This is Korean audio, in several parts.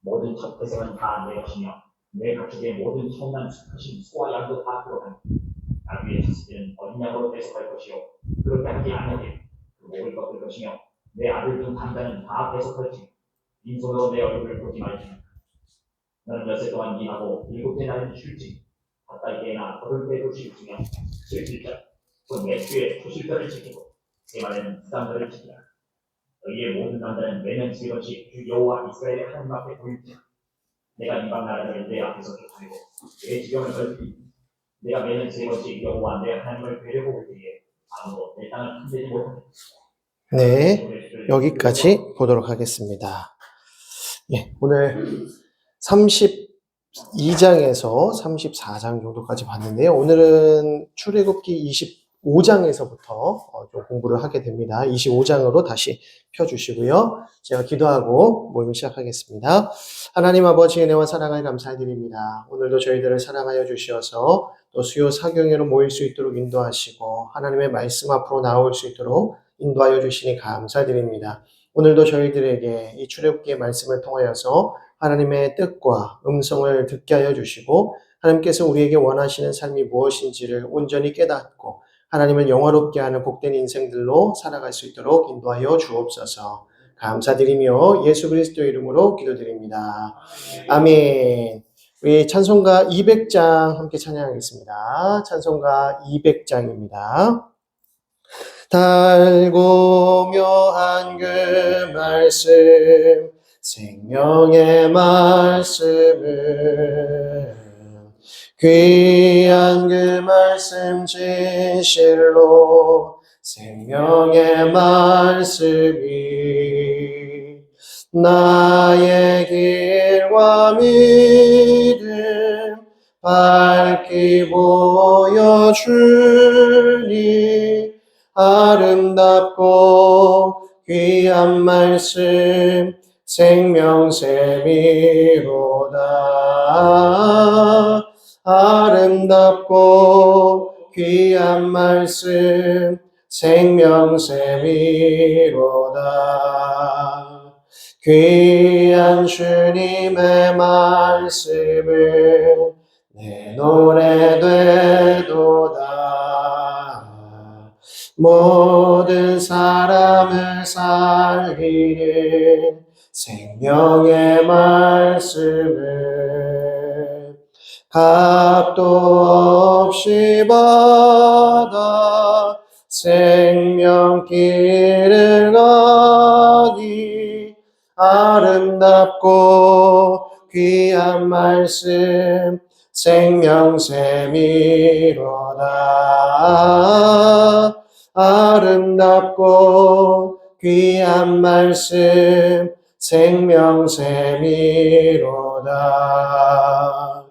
모든 첫 태생은 다 내 것이며 내 가축의 모든 소난 수컷인 소와 양도 다 그러하니 날 위해 쳤을 때는 어린 양으로 배속할 것이요 그렇게 하지 아니하되 그 목을 꺾을 것이며 내 아들 중 남자는 다 배속할지 빈손으로 내 얼굴을 보지 말지니 너는 엿새 동안 일하고 일곱째 날에는 쉴지 가까이 때나 걸을 때도 쉴지며 쉴질자 곧 내 주의 초실절을 지키고 내 말에는 부담들을 지키라 너희의 모든 남자는 매년 7번씩 주 여호와 이스라엘의 하나님 앞에 보일지라 내가 이방 나라들을 내 앞에서 쫓아내고 내 지경을 넓히니 내가 매년 3번씩 여호와 내 하나님을 뵈려고 올 때에 아무도 내 땅을 흔들지 못하겠다. 네, 여기까지 보도록 하겠습니다. 예, 오늘 32장에서 34장 정도까지 봤는데요. 오늘은 출애굽기 25장에서부터 좀 공부를 하게 됩니다. 25장으로 다시 펴주시고요. 제가 기도하고 모임을 시작하겠습니다. 하나님 아버지 은혜와 사랑을 감사드립니다. 오늘도 저희들을 사랑하여 주시어서 또 수요 사경회로 모일 수 있도록 인도하시고 하나님의 말씀 앞으로 나올 수 있도록 인도하여 주시니 감사드립니다. 오늘도 저희들에게 이 출애굽기의 말씀을 통하여서 하나님의 뜻과 음성을 듣게 하여 주시고 하나님께서 우리에게 원하시는 삶이 무엇인지를 온전히 깨닫고 하나님을 영화롭게 하는 복된 인생들로 살아갈 수 있도록 인도하여 주옵소서. 감사드리며 예수 그리스도 이름으로 기도드립니다. 아멘. 우리 찬송가 200장 함께 찬양하겠습니다. 찬송가 200장입니다. 달고 묘한 그 말씀 생명의 말씀은 귀한 그 말씀 진실로 생명의 말씀이 나의 길과 믿음 밝히 보여주니 아름답고 귀한 말씀 생명샘이로다. 아름답고 귀한 말씀 생명샘이로다. 귀한 주님의 말씀은 내 노래 되도다. 모든 사람을 살리는 생명의 말씀을 값도 없이 받아 생명길을 가니 아름답고 귀한 말씀 생명샘이로다. 아름답고 귀한 말씀 생명샘이로다.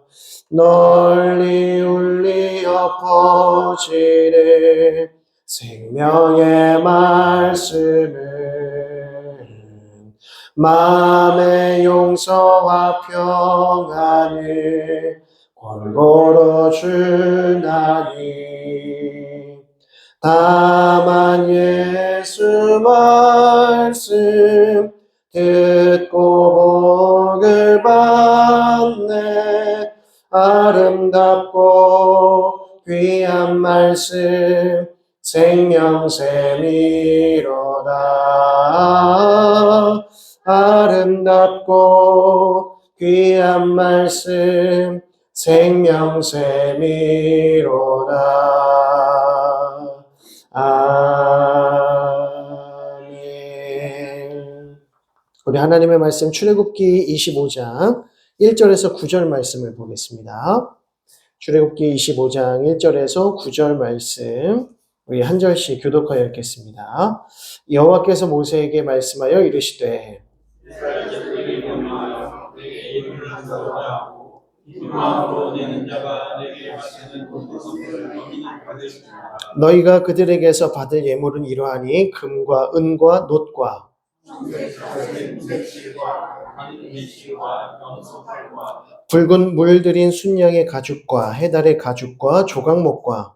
널리 울리어 퍼지는 생명의 말씀은 마음의 용서와 평안을 골고루 주나니 다만 예수 말씀 듣고 복을 받네. 아름답고 귀한 말씀 생명샘이로다. 아름답고 귀한 말씀 생명샘이로다. 아멘. 우리 하나님의 말씀 출애굽기 25장 1절에서 9절 말씀을 보겠습니다. 출애굽기 25장 1절에서 9절 말씀 우리 한 절씩 교독하여 읽겠습니다. 여호와께서 모세에게 말씀하여 이르시되 너희가 그들에게서 받을 예물은 이러하니 금과 은과 놋과 붉은 물들인 순양의 가죽과 해달의 가죽과 조각목과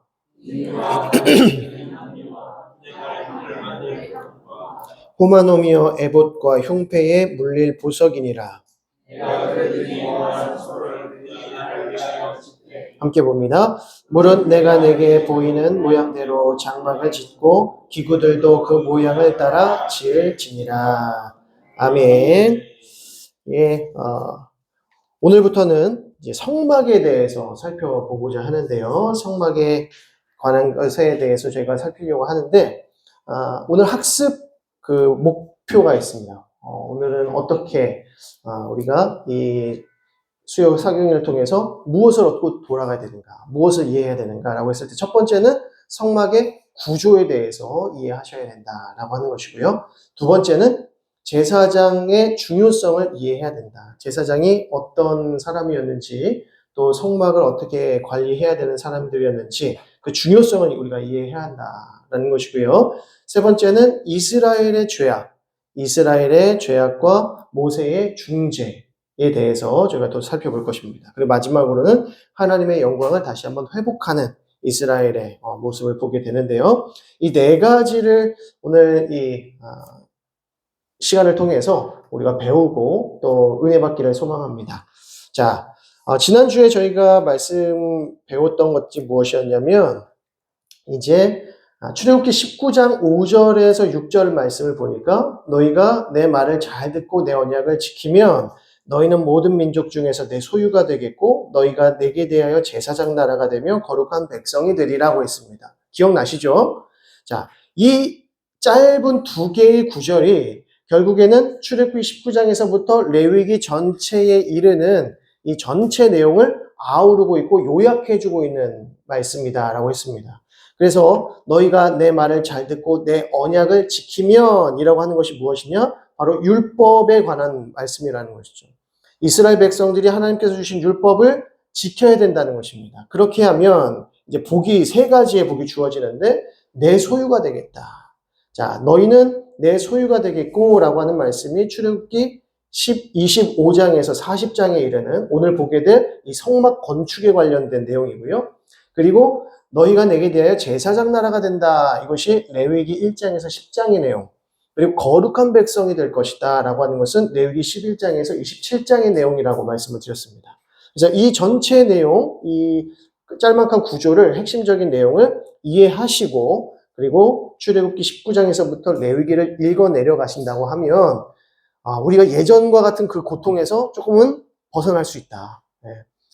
호마노미어 에봇과 흉패에 물릴 보석이니라. 내가 그들이 원하는 소를 그들이 나를 위하여 짓되 함께 봅니다. 물은 내가 내게 보이는 모양대로 장막을 짓고 기구들도 그 모양을 따라 지을지니라. 아멘. 예, 오늘부터는 이제 성막에 대해서 살펴보고자 하는데요. 성막에 관한 것에 대해서 저희가 살피려고 하는데, 오늘 학습 그 목표가 있습니다. 오늘은 어떻게 우리가 이 수요 사경을 통해서 무엇을 얻고 돌아가야 되는가, 무엇을 이해해야 되는가라고 했을 때 첫 번째는 성막의 구조에 대해서 이해하셔야 된다라고 하는 것이고요. 두 번째는 제사장의 중요성을 이해해야 된다. 제사장이 어떤 사람이었는지, 또 성막을 어떻게 관리해야 되는 사람들이었는지 그 중요성을 우리가 이해해야 한다라는 것이고요. 세 번째는 이스라엘의 죄악과 모세의 중재 에 대해서 저희가 또 살펴볼 것입니다. 그리고 마지막으로는 하나님의 영광을 다시 한번 회복하는 이스라엘의 모습을 보게 되는데요. 이 네 가지를 오늘 이 시간을 통해서 우리가 배우고 또 은혜 받기를 소망합니다. 자, 지난주에 저희가 배웠던 것이 무엇이었냐면 이제 출애굽기 19장 5절에서 6절 말씀을 보니까 너희가 내 말을 잘 듣고 내 언약을 지키면 너희는 모든 민족 중에서 내 소유가 되겠고 너희가 내게 대하여 제사장 나라가 되며 거룩한 백성이 되리라고 했습니다. 기억나시죠? 자, 이 짧은 두 개의 구절이 결국에는 출애굽기 19장에서부터 레위기 전체에 이르는 이 전체 내용을 아우르고 있고 요약해주고 있는 말씀이다라고 했습니다. 그래서 너희가 내 말을 잘 듣고 내 언약을 지키면 이라고 하는 것이 무엇이냐? 바로 율법에 관한 말씀이라는 것이죠. 이스라엘 백성들이 하나님께서 주신 율법을 지켜야 된다는 것입니다. 그렇게 하면 이제 세 가지의 복이 주어지는데 내 소유가 되겠다. 자, 너희는 내 소유가 되겠고 라고 하는 말씀이 출애굽기 25장에서 40장에 이르는 오늘 보게 될 이 성막 건축에 관련된 내용이고요. 그리고 너희가 내게 대하여 제사장 나라가 된다. 이것이 레위기 1장에서 10장의 내용. 그리고 거룩한 백성이 될 것이다 라고 하는 것은 레위기 11장에서 27장의 내용이라고 말씀을 드렸습니다. 그래서 이 전체 내용, 이 짤막한 구조를 핵심적인 내용을 이해하시고 그리고 출애굽기 19장에서부터 레위기를 읽어 내려가신다고 하면 우리가 예전과 같은 그 고통에서 조금은 벗어날 수 있다.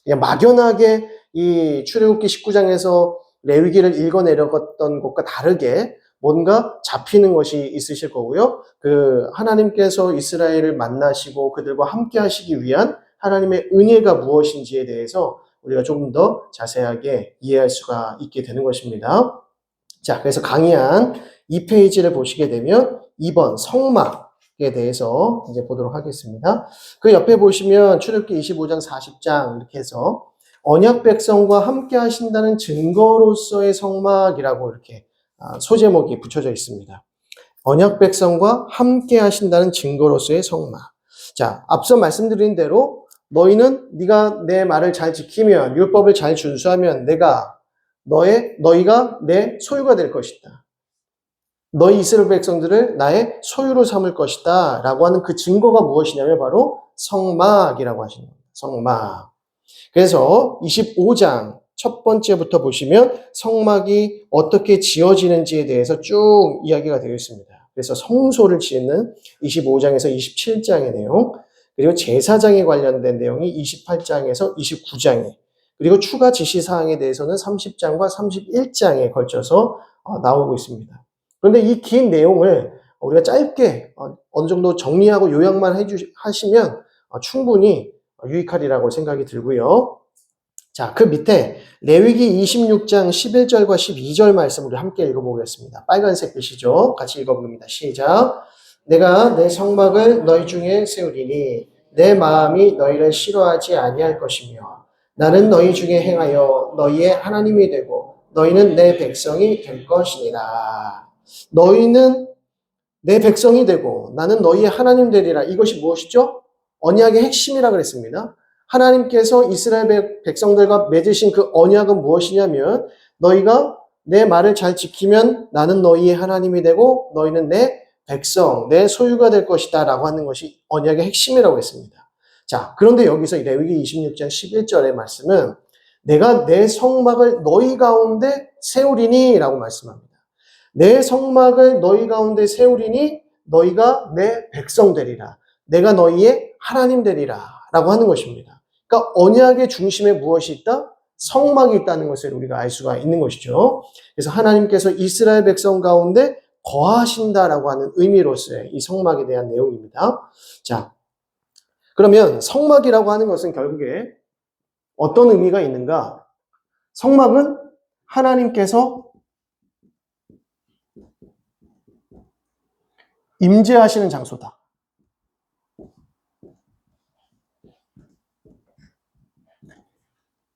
그냥 막연하게 이 출애굽기 19장에서 레위기를 읽어 내려갔던 것과 다르게 뭔가 잡히는 것이 있으실 거고요. 하나님께서 이스라엘을 만나시고 그들과 함께 하시기 위한 하나님의 은혜가 무엇인지에 대해서 우리가 조금 더 자세하게 이해할 수가 있게 되는 것입니다. 자, 그래서 강의한 2페이지를 보시게 되면 2번 성막에 대해서 이제 보도록 하겠습니다. 그 옆에 보시면 출애굽기 25장 40장 이렇게 해서 언약 백성과 함께 하신다는 증거로서의 성막이라고 이렇게 소제목이 붙여져 있습니다. 언약 백성과 함께 하신다는 증거로서의 성막. 자, 앞서 말씀드린 대로 네가 내 말을 잘 지키면 율법을 잘 준수하면 너희가 내 소유가 될 것이다. 너희 이스라엘 백성들을 나의 소유로 삼을 것이다 라고 하는 그 증거가 무엇이냐면 바로 성막이라고 하시는 겁니다. 성막. 그래서 25장 첫 번째부터 보시면 성막이 어떻게 지어지는지에 대해서 쭉 이야기가 되어 있습니다. 그래서 성소를 짓는 25장에서 27장의 내용, 그리고 제사장에 관련된 내용이 28장에서 29장에, 그리고 추가 지시사항에 대해서는 30장과 31장에 걸쳐서 나오고 있습니다. 그런데 이 긴 내용을 우리가 짧게 어느 정도 정리하고 요약만 하시면 충분히 유익하리라고 생각이 들고요. 자, 그 밑에 레위기 26장 11절과 12절 말씀을 함께 읽어보겠습니다. 빨간색 글씨죠. 같이 읽어봅니다. 시작. 내가 내 성막을 너희 중에 세우리니 내 마음이 너희를 싫어하지 아니할 것이며 나는 너희 중에 행하여 너희의 하나님이 되고 너희는 내 백성이 될 것이니라. 너희는 내 백성이 되고 나는 너희의 하나님 되리라. 이것이 무엇이죠? 언약의 핵심이라 그랬습니다. 하나님께서 이스라엘 백성들과 맺으신 그 언약은 무엇이냐면 너희가 내 말을 잘 지키면 나는 너희의 하나님이 되고 너희는 내 백성, 내 소유가 될 것이다 라고 하는 것이 언약의 핵심이라고 했습니다. 자, 그런데 여기서 레위기 26장 11절의 말씀은 내가 내 성막을 너희 가운데 세우리니 라고 말씀합니다. 내 성막을 너희 가운데 세우리니 너희가 내 백성 되리라. 내가 너희의 하나님 되리라 라고 하는 것입니다. 그러니까 언약의 중심에 무엇이 있다? 성막이 있다는 것을 우리가 알 수가 있는 것이죠. 그래서 하나님께서 이스라엘 백성 가운데 거하신다라고 하는 의미로서의 이 성막에 대한 내용입니다. 자, 그러면 성막이라고 하는 것은 결국에 어떤 의미가 있는가? 성막은 하나님께서 임재하시는 장소다.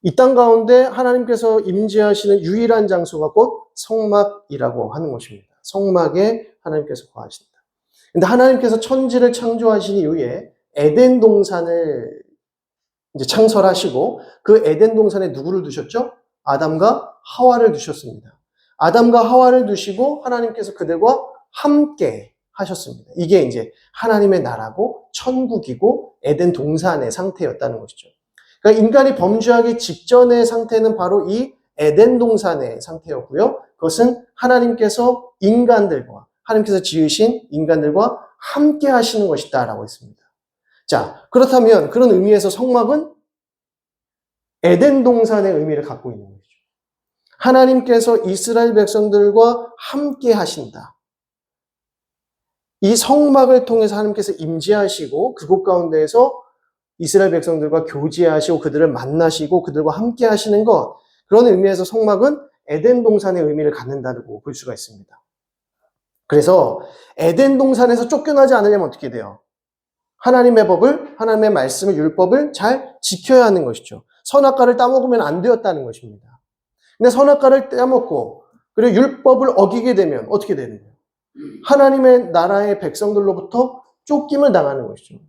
이 땅 가운데 하나님께서 임재하시는 유일한 장소가 곧 성막이라고 하는 것입니다. 성막에 하나님께서 거하신다. 근데 하나님께서 천지를 창조하신 이후에 에덴 동산을 이제 창설하시고 그 에덴 동산에 누구를 두셨죠? 아담과 하와를 두셨습니다. 아담과 하와를 두시고 하나님께서 그들과 함께 하셨습니다. 이게 이제 하나님의 나라고 천국이고 에덴 동산의 상태였다는 것이죠. 그러니까 인간이 범죄하기 직전의 상태는 바로 이 에덴 동산의 상태였고요. 그것은 하나님께서 인간들과 하나님께서 지으신 인간들과 함께 하시는 것이다라고 했습니다. 자, 그렇다면 그런 의미에서 성막은 에덴 동산의 의미를 갖고 있는 것이죠. 하나님께서 이스라엘 백성들과 함께 하신다. 이 성막을 통해서 하나님께서 임재하시고 그곳 가운데에서 이스라엘 백성들과 교제하시고 그들을 만나시고 그들과 함께 하시는 것, 그런 의미에서 성막은 에덴 동산의 의미를 갖는다고 볼 수가 있습니다. 그래서 에덴 동산에서 쫓겨나지 않으려면 어떻게 돼요? 하나님의 법을, 하나님의 말씀을, 율법을 잘 지켜야 하는 것이죠. 선악과를 따먹으면 안 되었다는 것입니다. 근데 선악과를 따먹고 그리고 율법을 어기게 되면 어떻게 되는 거예요? 하나님의 나라의 백성들로부터 쫓김을 당하는 것이죠.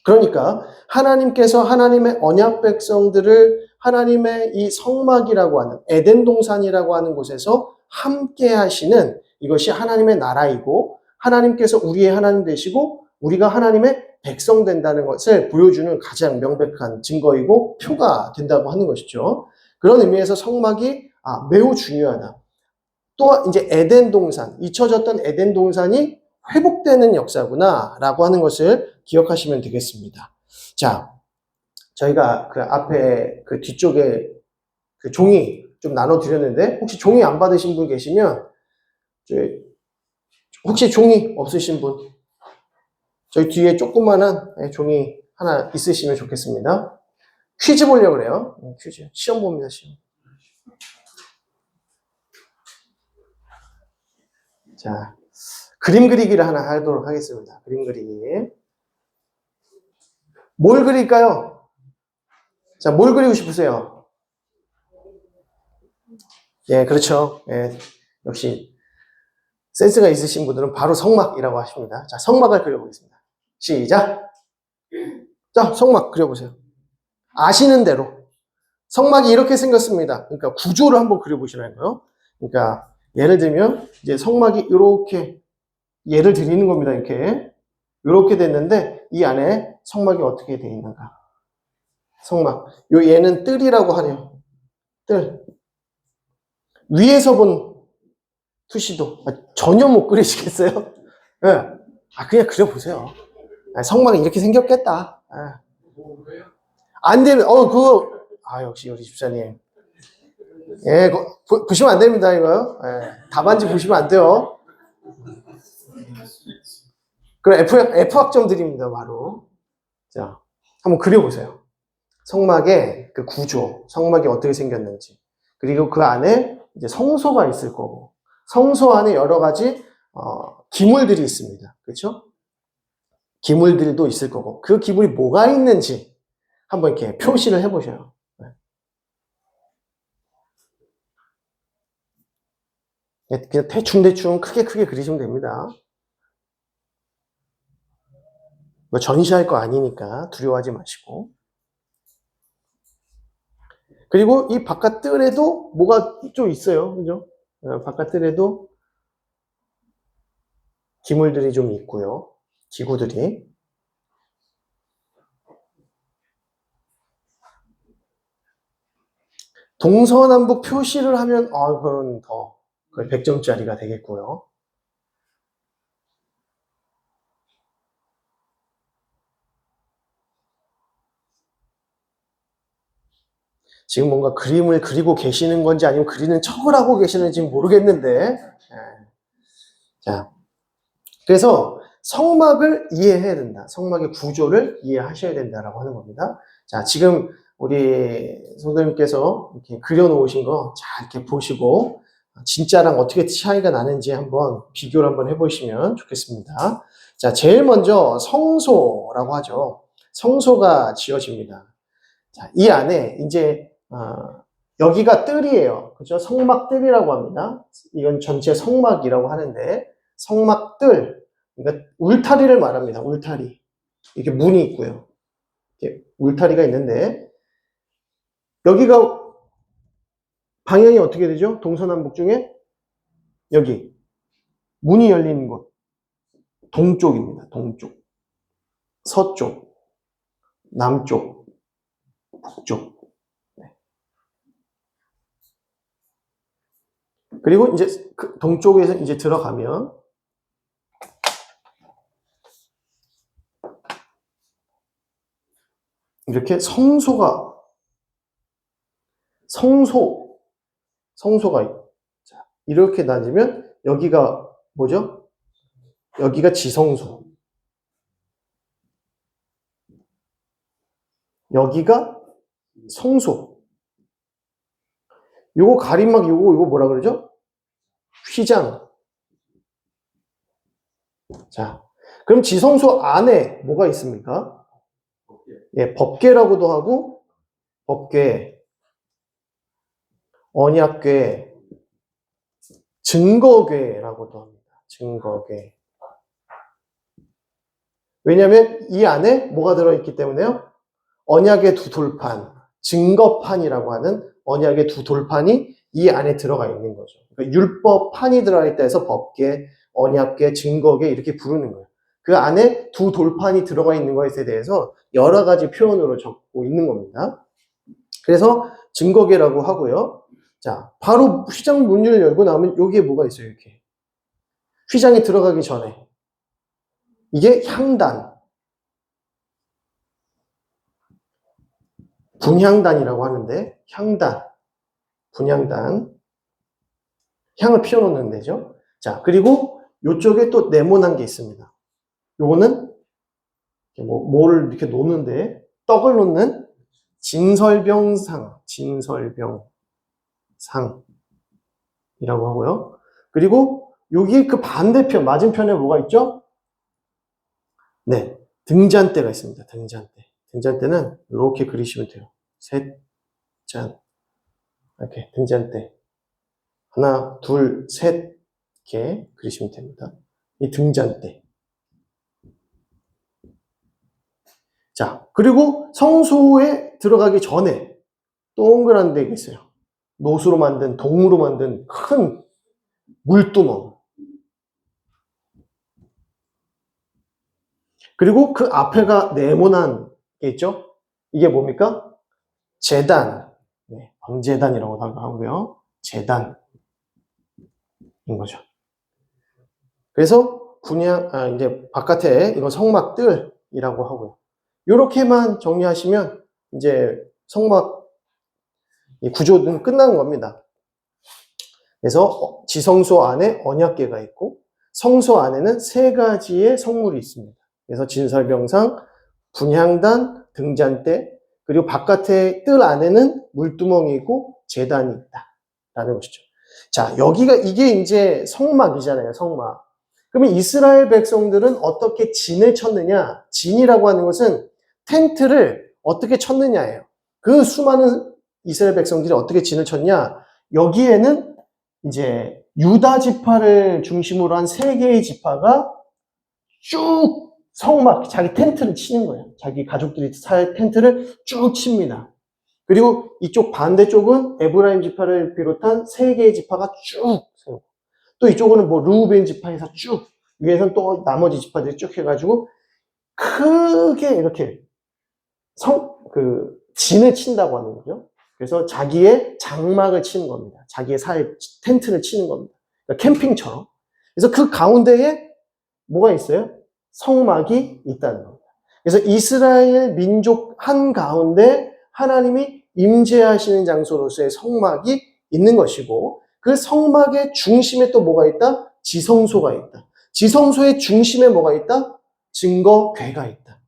그러니까 하나님께서 하나님의 언약 백성들을 하나님의 이 성막이라고 하는 에덴 동산이라고 하는 곳에서 함께 하시는 이것이 하나님의 나라이고 하나님께서 우리의 하나님 되시고 우리가 하나님의 백성 된다는 것을 보여주는 가장 명백한 증거이고 표가 된다고 하는 것이죠. 그런 의미에서 성막이 매우 중요하다. 또 이제 에덴 동산, 잊혀졌던 에덴 동산이 회복되는 역사구나라고 하는 것을 기억하시면 되겠습니다. 자, 저희가 그 앞에 그 뒤쪽에 그 종이 좀 나눠드렸는데 혹시 종이 안 받으신 분 계시면 혹시 종이 없으신 분 저희 뒤에 조그만한 종이 하나 있으시면 좋겠습니다. 퀴즈 보려고 그래요. 퀴즈. 시험 봅니다, 시험. 자, 그림 그리기를 하나 하도록 하겠습니다. 그림 그리기. 뭘 그릴까요? 자, 뭘 그리고 싶으세요? 예, 그렇죠. 예, 역시 센스가 있으신 분들은 바로 성막이라고 하십니다. 자, 성막을 그려보겠습니다. 시작. 자, 성막 그려보세요. 아시는 대로. 성막이 이렇게 생겼습니다. 그러니까 구조를 한번 그려보시라는 거예요. 그러니까 예를 들면 이제 성막이 이렇게 예를 드리는 겁니다. 이렇게 됐는데 이 안에 성막이 어떻게 되어 있는가? 성막. 요 얘는 뜰이라고 하네요. 뜰. 위에서 본 투시도 전혀 못 그리시겠어요? 예. 네. 그냥 그려보세요. 성막이 이렇게 생겼겠다. 안 되면, 역시 우리 집사님. 예, 보시면 안 됩니다, 이거요. 예, 답안지 보시면 안 돼요. 그럼 F학점 드립니다, 바로. 자, 한번 그려보세요. 성막의 그 구조, 성막이 어떻게 생겼는지. 그리고 그 안에 이제 성소가 있을 거고, 성소 안에 여러 가지, 기물들이 있습니다. 그렇죠? 기물들도 있을 거고, 그 기물이 뭐가 있는지 한번 이렇게 표시를 해보셔요. 그냥 대충 크게 그리시면 됩니다. 뭐 전시할 거 아니니까 두려워하지 마시고. 그리고 이 바깥 뜰에도 뭐가 좀 있어요. 그죠? 바깥 뜰에도 기물들이 좀 있고요. 기구들이. 동서남북 표시를 하면, 그건 더, 거의 100점짜리가 되겠고요. 지금 뭔가 그림을 그리고 계시는 건지 아니면 그리는 척을 하고 계시는지 모르겠는데, 자, 그래서 성막을 이해해야 된다. 성막의 구조를 이해하셔야 된다라고 하는 겁니다. 자, 지금 우리 선생님께서 이렇게 그려놓으신 거 잘 이렇게 보시고 진짜랑 어떻게 차이가 나는지 한번 비교를 한번 해보시면 좋겠습니다. 자, 제일 먼저 성소라고 하죠. 성소가 지어집니다. 자, 이 안에 이제 여기가 뜰이에요. 그죠? 성막뜰이라고 합니다. 이건 전체 성막이라고 하는데 성막뜰, 그러니까 울타리를 말합니다. 울타리. 이렇게 문이 있고요. 이렇게 울타리가 있는데 여기가 방향이 어떻게 되죠? 동서남북 중에 여기 문이 열리는 곳 동쪽입니다. 동쪽, 서쪽, 남쪽, 북쪽. 그리고 이제 그 동쪽에서 이제 들어가면 이렇게 성소가 자, 이렇게 나뉘면 여기가 뭐죠? 여기가 지성소, 여기가 성소. 요거 가림막 요거 뭐라 그러죠? 휘장. 자, 그럼 지성소 안에 뭐가 있습니까? 예, 법궤라고도 하고 법궤, 언약궤, 증거궤라고도 합니다. 증거궤. 왜냐하면 이 안에 뭐가 들어있기 때문에요. 언약의 두 돌판, 증거판이라고 하는 언약의 두 돌판이 이 안에 들어가 있는 거죠. 그러니까 율법판이 들어있다 해서 법궤, 언약궤, 증거궤 이렇게 부르는 거예요. 그 안에 두 돌판이 들어가 있는 것에 대해서 여러 가지 표현으로 적고 있는 겁니다. 그래서 증거궤라고 하고요. 자, 바로 휘장 문을 열고 나오면 여기에 뭐가 있어요, 이렇게. 휘장에 들어가기 전에. 이게 향단. 분향단이라고 하는데, 향단. 분향단. 향을 피워놓는 데죠. 자, 그리고 이쪽에 또 네모난 게 있습니다. 요거는 뭐를 이렇게 놓는데, 떡을 놓는 진설병상, 진설병상이라고 하고요. 그리고 여기 그 반대편, 맞은편에 뭐가 있죠? 네, 등잔대가 있습니다. 등잔대. 등잔대는 이렇게 그리시면 돼요. 셋, 짠. 이렇게 등잔대. 하나, 둘, 셋. 이렇게 그리시면 됩니다. 이 등잔대. 자, 그리고 성소에 들어가기 전에 동그란 데가 있어요. 노수로 만든, 동으로 만든 큰 물두멍. 그리고 그 앞에가 네모난 게 있죠? 이게 뭡니까? 제단. 네, 방제단이라고도 하고요. 제단인 거죠. 그래서 이제 바깥에 이건 성막뜰이라고 하고요. 이렇게만 정리하시면 이제 성막 구조는 끝나는 겁니다. 그래서 지성소 안에 언약궤가 있고 성소 안에는 세 가지의 성물이 있습니다. 그래서 진설병상, 분향단, 등잔대, 그리고 바깥에 뜰 안에는 물두멍이 있고 제단이 있다라는 것이죠. 자, 여기가 이게 이제 성막이잖아요, 성막. 그러면 이스라엘 백성들은 어떻게 진을 쳤느냐? 진이라고 하는 것은 텐트를 어떻게 쳤느냐예요. 그 수많은 이스라엘 백성들이 어떻게 진을 쳤냐? 여기에는 이제 유다 지파를 중심으로 한 세 개의 지파가 쭉 성막, 자기 텐트를 치는 거예요. 자기 가족들이 살 텐트를 쭉 칩니다. 그리고 이쪽 반대쪽은 에브라임 지파를 비롯한 세 개의 지파가 쭉 세우고, 또 이쪽은 뭐 르우벤 지파에서 쭉, 위에서는 또 나머지 지파들이 쭉 해가지고 크게 이렇게 진을 친다고 하는 거죠. 그래서 자기의 장막을 치는 겁니다. 자기의 텐트를 치는 겁니다. 그러니까 캠핑처럼. 그래서 그 가운데에 뭐가 있어요? 성막이 있다는 겁니다. 그래서 이스라엘 민족 한가운데 하나님이 임재하시는 장소로서의 성막이 있는 것이고, 그 성막의 중심에 또 뭐가 있다? 지성소가 있다. 지성소의 중심에 뭐가 있다? 증거궤가 있다.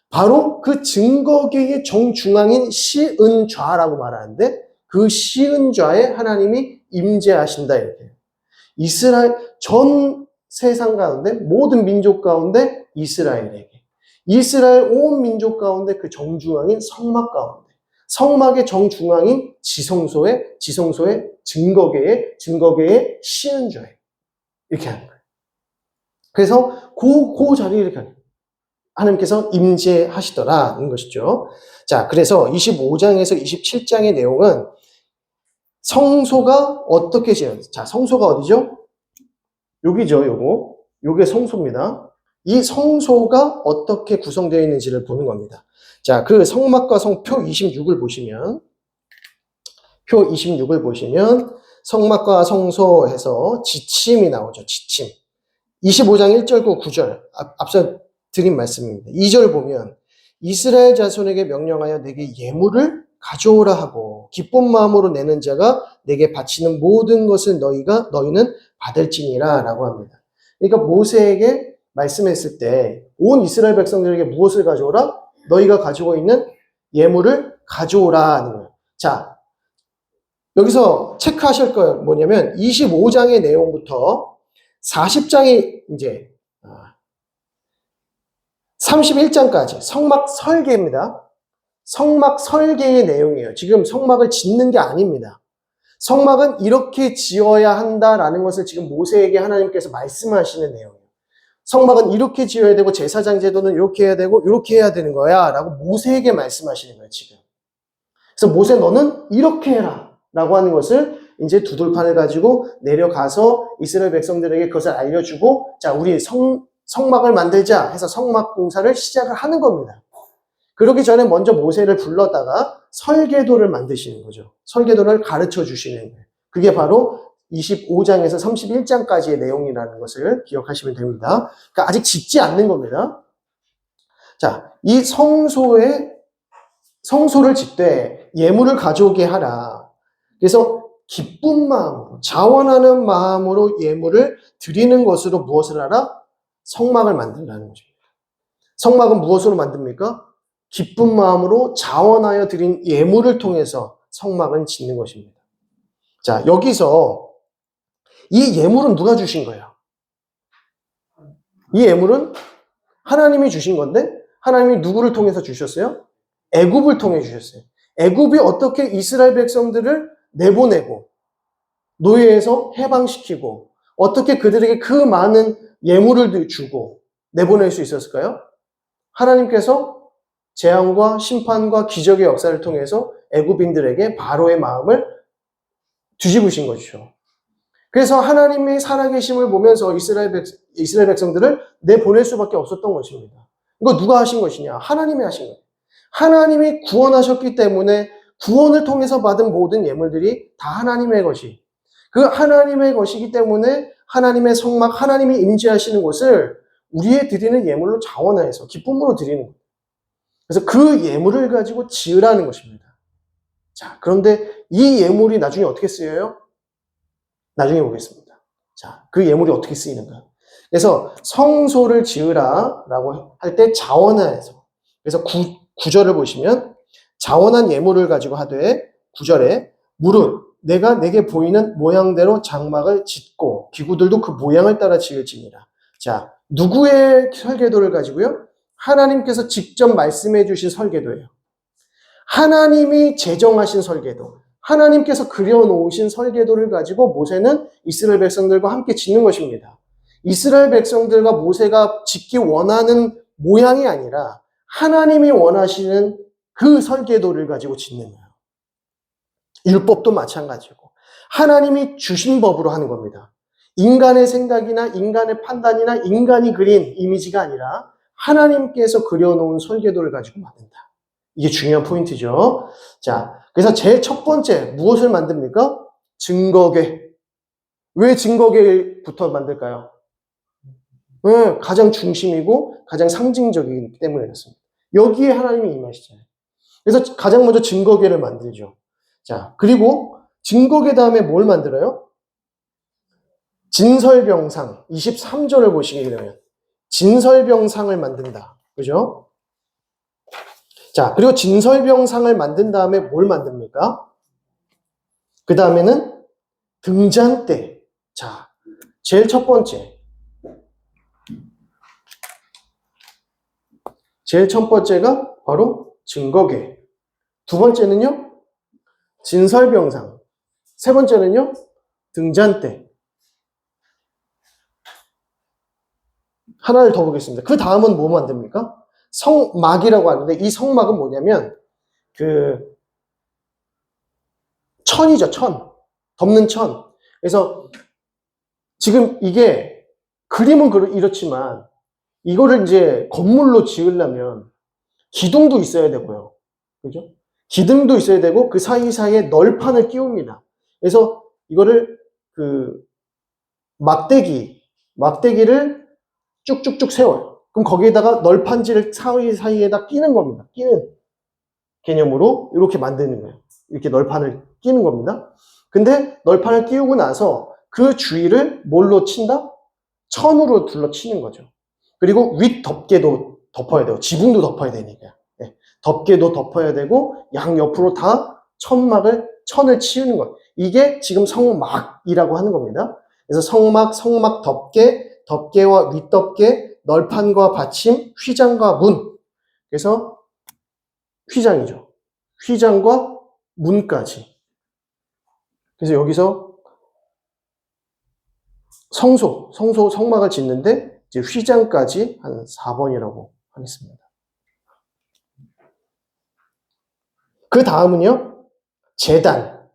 바로 그 증거궤의 정중앙인 시은좌라고 말하는데, 그 시은좌에 하나님이 임재하신다 이렇게. 이스라엘 전 세상 가운데 모든 민족 가운데 이스라엘에게, 이스라엘 온 민족 가운데 그 정중앙인 성막 가운데, 성막의 정중앙인 지성소의 증거궤의 시은좌에 이렇게 하는 거예요. 그래서 그 자리에 이렇게 하는 거예요. 하나님께서 임재하시더라는 것이죠. 자, 그래서 25장에서 27장의 내용은 성소가 어떻게 지어졌어요? 자, 성소가 어디죠? 여기죠, 요게 성소입니다. 이 성소가 어떻게 구성되어 있는지를 보는 겁니다. 자, 그 성막과 성표 26을 보시면, 표 26을 보시면, 성막과 성소에서 지침이 나오죠, 지침. 25장 1절과 9절, 앞서 드린 말씀입니다. 2절 보면, 이스라엘 자손에게 명령하여 내게 예물을 가져오라 하고, 기쁜 마음으로 내는 자가 내게 바치는 모든 것을 너희는 받을지니라 라고 합니다. 그러니까 모세에게 말씀했을 때 온 이스라엘 백성들에게 무엇을 가져오라? 너희가 가지고 있는 예물을 가져오라 하는 거예요. 자, 여기서 체크하실 거 뭐냐면 25장의 내용부터 40장이 이제 31장까지 성막 설계입니다. 성막 설계의 내용이에요. 지금 성막을 짓는 게 아닙니다. 성막은 이렇게 지어야 한다라는 것을 지금 모세에게 하나님께서 말씀하시는 내용이에요. 성막은 이렇게 지어야 되고 제사장 제도는 이렇게 해야 되고 이렇게 해야 되는 거야 라고 모세에게 말씀하시는 거예요, 지금. 그래서 모세 너는 이렇게 해라 라고 하는 것을 이제 두들판을 가지고 내려가서 이스라엘 백성들에게 그것을 알려주고, 자, 우리 성막을 만들자 해서 성막 공사를 시작을 하는 겁니다. 그러기 전에 먼저 모세를 불렀다가 설계도를 만드시는 거죠. 설계도를 가르쳐 주시는 거예요. 그게 바로 25장에서 31장까지의 내용이라는 것을 기억하시면 됩니다. 그러니까 아직 짓지 않는 겁니다. 자, 이 성소를 짓되 예물을 가져오게 하라. 그래서 기쁜 마음으로, 자원하는 마음으로 예물을 드리는 것으로 무엇을 하라? 성막을 만든다는 것입니다. 성막은 무엇으로 만듭니까? 기쁜 마음으로 자원하여 드린 예물을 통해서 성막은 짓는 것입니다. 자, 여기서 이 예물은 누가 주신 거예요? 이 예물은 하나님이 주신 건데, 하나님이 누구를 통해서 주셨어요? 애굽을 통해 주셨어요. 애굽이 어떻게 이스라엘 백성들을 내보내고 노예에서 해방시키고 어떻게 그들에게 그 많은 예물을 주고 내보낼 수 있었을까요? 하나님께서 재앙과 심판과 기적의 역사를 통해서 애굽인들에게 바로의 마음을 뒤집으신 것이죠. 그래서 하나님의 살아계심을 보면서 이스라엘 백성들을 내보낼 수밖에 없었던 것입니다. 이거 누가 하신 것이냐? 하나님이 하신 거예요. 하나님이 구원하셨기 때문에 구원을 통해서 받은 모든 예물들이 다 하나님의 것이, 그 하나님의 것이기 때문에 하나님의 성막, 하나님이 임재하시는 곳을 우리의 드리는 예물로 자원하여서 기쁨으로 드리는 거예요. 그래서 그 예물을 가지고 지으라는 것입니다. 자, 그런데 이 예물이 나중에 어떻게 쓰여요? 나중에 보겠습니다. 자, 그 예물이 어떻게 쓰이는가? 그래서 성소를 지으라라고 할 때 자원하여서, 그래서 9절을 보시면 자원한 예물을 가지고 하되 9절에 무릇 내가 내게 보이는 모양대로 장막을 짓고 기구들도 그 모양을 따라 지을지니라. 자, 누구의 설계도를 가지고요? 하나님께서 직접 말씀해 주신 설계도예요. 하나님이 제정하신 설계도, 하나님께서 그려놓으신 설계도를 가지고 모세는 이스라엘 백성들과 함께 짓는 것입니다. 이스라엘 백성들과 모세가 짓기 원하는 모양이 아니라 하나님이 원하시는 그 설계도를 가지고 짓는 거예요. 율법도 마찬가지고 하나님이 주신 법으로 하는 겁니다. 인간의 생각이나 인간의 판단이나 인간이 그린 이미지가 아니라 하나님께서 그려놓은 설계도를 가지고 만든다. 이게 중요한 포인트죠. 자, 그래서 제일 첫 번째 무엇을 만듭니까? 증거궤. 왜 증거궤부터 만들까요? 왜? 가장 중심이고 가장 상징적이기 때문에 그렇습니다. 여기에 하나님이 임하시잖아요. 그래서 가장 먼저 증거궤를 만들죠. 자, 그리고 증거궤 다음에 뭘 만들어요? 진설병상 23절을 보시게 되면 진설병상을 만든다. 그죠? 자, 그리고 진설병상을 만든 다음에 뭘 만듭니까? 그 다음에는 등잔대. 자, 제일 첫 번째. 제일 첫 번째가 바로 증거궤. 두 번째는요, 진설병상. 세 번째는요, 등잔대. 하나를 더 보겠습니다. 그 다음은 뭐 만듭니까? 성막이라고 하는데, 이 성막은 뭐냐면, 천이죠, 천. 덮는 천. 그래서 지금 이게 그림은 이렇지만, 이거를 이제 건물로 지으려면 기둥도 있어야 되고요. 그죠? 기둥도 있어야 되고 그 사이사이에 널판을 끼웁니다. 그래서 이거를 막대기를 쭉쭉쭉 세워요. 그럼 거기에다가 널판지를 사이사이에다 끼는 겁니다. 끼는 개념으로 이렇게 만드는 거예요. 이렇게 널판을 끼는 겁니다. 근데 널판을 끼우고 나서 그 주위를 뭘로 친다? 천으로 둘러치는 거죠. 그리고 윗 덮개도 덮어야 되고 지붕도 덮어야 되니까 덮개도 덮어야 되고 양 옆으로 다 천을 치우는 것. 이게 지금 성막이라고 하는 겁니다. 그래서 성막 덮개와 윗덮개, 널판과 받침, 휘장과 문. 그래서 휘장이죠. 휘장과 문까지. 그래서 여기서 성막을 짓는데 이제 휘장까지 한 4번이라고 하겠습니다. 그 다음은요, 제단.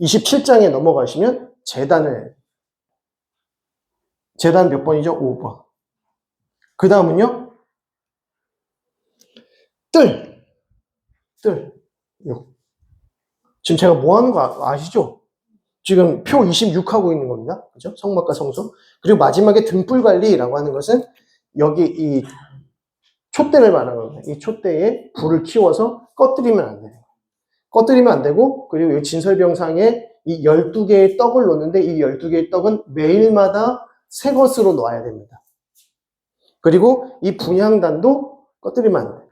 27장에 넘어가시면 제단 몇 번이죠? 5번. 그 다음은요, 뜰. 지금 제가 뭐 하는 거 아시죠? 지금 표 26 하고 있는 겁니다. 그죠? 성막과 성소. 그리고 마지막에 등불 관리라고 하는 것은 여기 이 촛대를 말하는 겁니다. 이 촛대에 불을 키워서 꺼뜨리면 안 돼요. 꺼뜨리면 안 되고, 그리고 이 진설병상에 이 12개의 떡을 놓는데 이 12개의 떡은 매일마다 새 것으로 놓아야 됩니다. 그리고 이 분향단도 꺼뜨리면 안 돼요.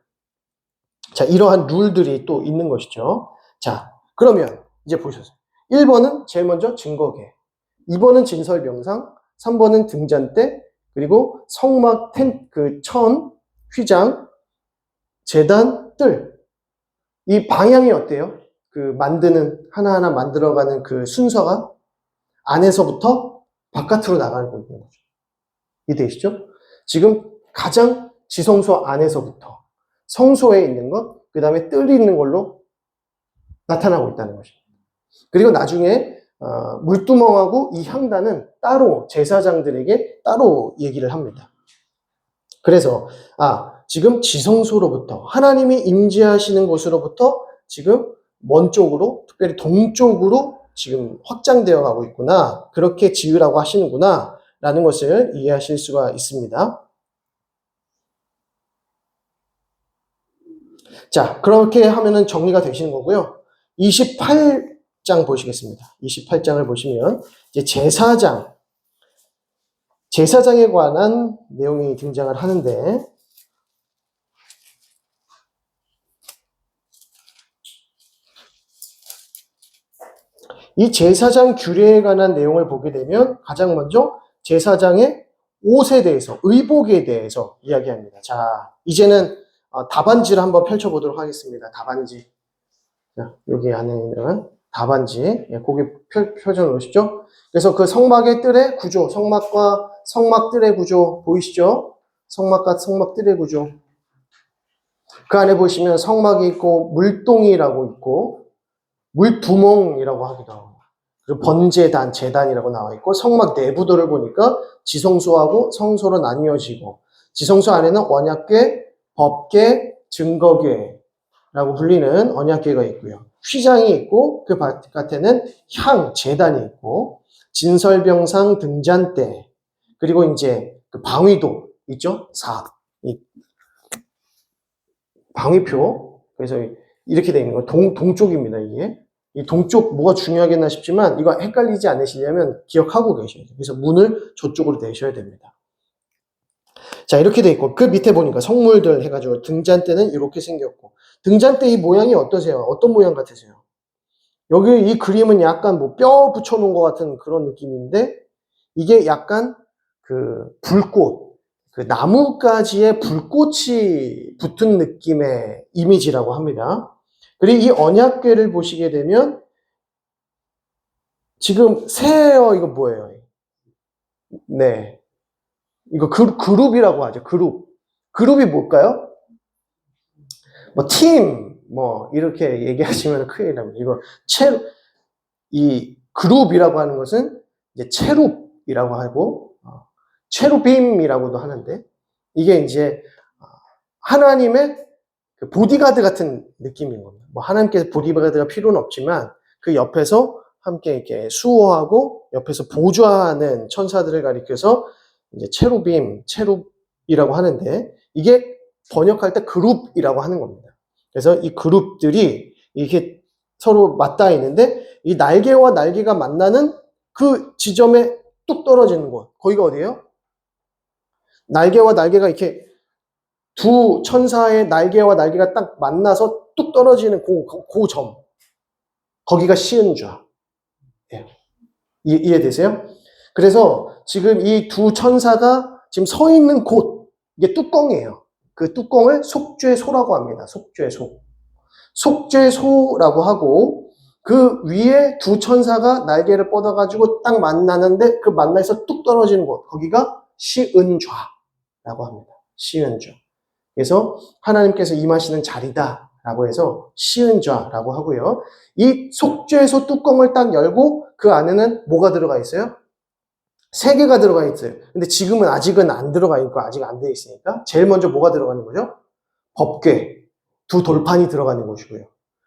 자, 이러한 룰들이 또 있는 것이죠. 자, 그러면 이제 보셨어요. 1번은 제일 먼저 증거궤, 2번은 진설병상, 3번은 등잔대, 그리고 성막 천, 휘장, 제단, 뜰. 이 방향이 어때요? 하나하나 만들어가는 그 순서가 안에서부터 바깥으로 나가는 거죠. 이해되시죠? 지금 가장 지성소 안에서부터 성소에 있는 것, 그 다음에 뜰이 있는 걸로 나타나고 있다는 것입니다. 그리고 나중에 물두멍하고 이 향단은 따로 제사장들에게 따로 얘기를 합니다. 그래서 지금 지성소로부터 하나님이 임재하시는 곳으로부터 지금 먼 쪽으로, 특별히 동쪽으로 지금 확장되어 가고 있구나, 그렇게 지으라고 하시는구나 라는 것을 이해하실 수가 있습니다. 자, 그렇게 하면은 정리가 되시는 거고요. 28장 보시겠습니다. 28장을 보시면 이제 제사장에 관한 내용이 등장을 하는데, 이 제사장 규례에 관한 내용을 보게 되면 가장 먼저 제사장의 옷에 대해서, 의복에 대해서 이야기합니다. 자, 이제는 답안지를 한번 펼쳐보도록 하겠습니다. 답안지. 자, 여기 안에 있는 답안지. 거기 펴져 놓으시죠? 그래서 그 성막의 뜰의 구조, 성막 뜰의 구조 보이시죠? 성막과 성막 뜰의 구조. 그 안에 보시면 성막이 있고, 물동이라고 있고, 물두멍이라고 하기도 하고, 그리고 번제단, 제단이라고 나와 있고, 성막 내부도를 보니까 지성소하고 성소로 나뉘어지고, 지성소 안에는 언약궤, 법궤, 증거궤, 라고 불리는 언약궤가 있고요. 휘장이 있고 그 바깥에는 향, 제단이 있고 진설병상 등잔대 그리고 이제 그 방위도 있죠? 이 방위표. 그래서 이렇게 되어 있는 거 동쪽입니다. 이게 이 동쪽 뭐가 중요하겠나 싶지만 이거 헷갈리지 않으시려면 기억하고 계셔야 돼요. 그래서 문을 저쪽으로 내셔야 됩니다. 자, 이렇게 돼 있고 그 밑에 보니까 성물들 해가지고 등잔대는 이렇게 생겼고 등잔대 이 모양이 어떠세요? 어떤 모양 같으세요? 여기 이 그림은 약간 뭐 뼈 붙여놓은 것 같은 그런 느낌인데 이게 약간 그 불꽃, 그 나뭇가지에 불꽃이 붙은 느낌의 이미지라고 합니다. 그리고 이 언약궤를 보시게 되면 지금 새예요. 이거 뭐예요? 네. 이거 그룹이라고 하죠. 그룹이 뭘까요? 뭐 팀, 뭐 이렇게 얘기하시면 큰일 납니다. 이거 이 그룹이라고 하는 것은 이제 체룹이라고 하고 체루빔이라고도 하는데 이게 이제 하나님의 그 보디가드 같은 느낌인 겁니다. 뭐 하나님께서 보디가드가 필요는 없지만 그 옆에서 함께 이렇게 수호하고 옆에서 보좌하는 천사들을 가리켜서 이제 체룹이라고 하는데 이게 번역할 때 그룹이라고 하는 겁니다. 그래서 이 그룹들이 이렇게 서로 맞닿아 있는데 이 날개와 날개가 만나는 그 지점에 뚝 떨어지는 곳. 거기가 어디예요? 날개와 날개가 이렇게 두 천사의 날개와 날개가 딱 만나서 뚝 떨어지는 그 점. 거기가 시은좌. 예. 이해되세요? 그래서 지금 이 두 천사가 지금 서 있는 곳, 이게 뚜껑이에요. 그 뚜껑을 속죄소라고 합니다. 속죄소. 속죄소라고 하고 그 위에 두 천사가 날개를 뻗어가지고 딱 만나는데 그 만나서 뚝 떨어지는 곳, 거기가 시은좌라고 합니다. 시은좌. 그래서 하나님께서 임하시는 자리다라고 해서 시은좌라고 하고요. 이 속죄소 뚜껑을 딱 열고 그 안에는 뭐가 들어가 있어요? 3개가 들어가 있어요. 근데 지금은 아직은 안 들어가 있고 아직 안 돼 있으니까 제일 먼저 뭐가 들어가는 거죠? 법궤, 2 돌판이 들어가는 것이고요.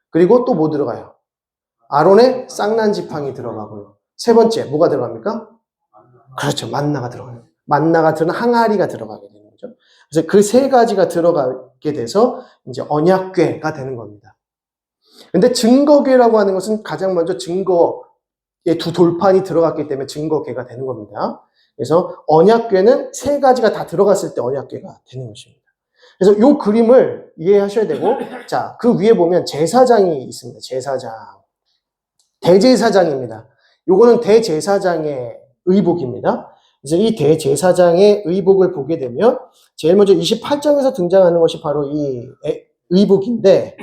그리고 또 뭐 들어가요? 아론의 쌍난 지팡이 들어가고요. 3번째 뭐가 들어갑니까? 그렇죠. 만나가 들어가요. 만나가 들은 항아리가 들어가게 되는 거죠. 그래서 그 3가지가 들어가게 돼서 이제 언약궤가 되는 겁니다. 근데 증거궤라고 하는 것은 가장 먼저 증거의 2 돌판이 들어갔기 때문에 증거궤가 되는 겁니다. 그래서 언약궤는 3가지가 다 들어갔을 때 언약궤가 되는 것입니다. 그래서 이 그림을 이해하셔야 되고, 자, 그 위에 보면 제사장이 있습니다. 제사장. 대제사장입니다. 요거는 대제사장의 의복입니다. 그래서 이 대제사장의 의복을 보게 되면 제일 먼저 28장에서 등장하는 것이 바로 이 의복인데